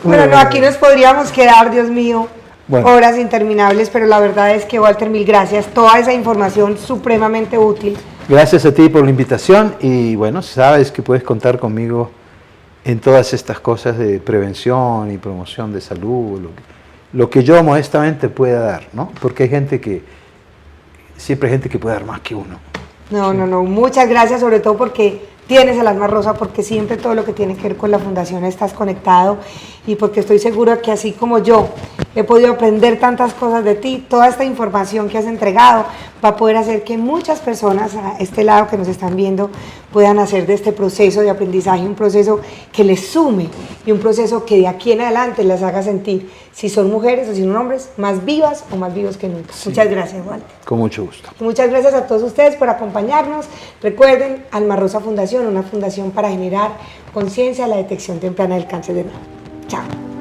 Bueno, no, aquí nos podríamos quedar, Dios mío, Bueno. horas interminables, pero la verdad es que, Walter, mil gracias. Toda esa información supremamente útil. Gracias a ti por la invitación y bueno, sabes que puedes contar conmigo en todas estas cosas de prevención y promoción de salud, lo que yo modestamente pueda dar, ¿no? Porque siempre hay gente que puede dar más que uno. No, muchas gracias, sobre todo porque tienes el alma rosa, porque siempre todo lo que tiene que ver con la fundación estás conectado y porque estoy segura que así como yo he podido aprender tantas cosas de ti, toda esta información que has entregado va a poder hacer que muchas personas a este lado que nos están viendo puedan hacer de este proceso de aprendizaje un proceso que les sume y un proceso que de aquí en adelante las haga sentir, si son mujeres o si son hombres, más vivas o más vivos que nunca. Sí. Muchas gracias, Walter. Con mucho gusto. Y muchas gracias a todos ustedes por acompañarnos. Recuerden, Alma Rosa Fundación, una fundación para generar conciencia a la detección temprana del cáncer de mama. Chao.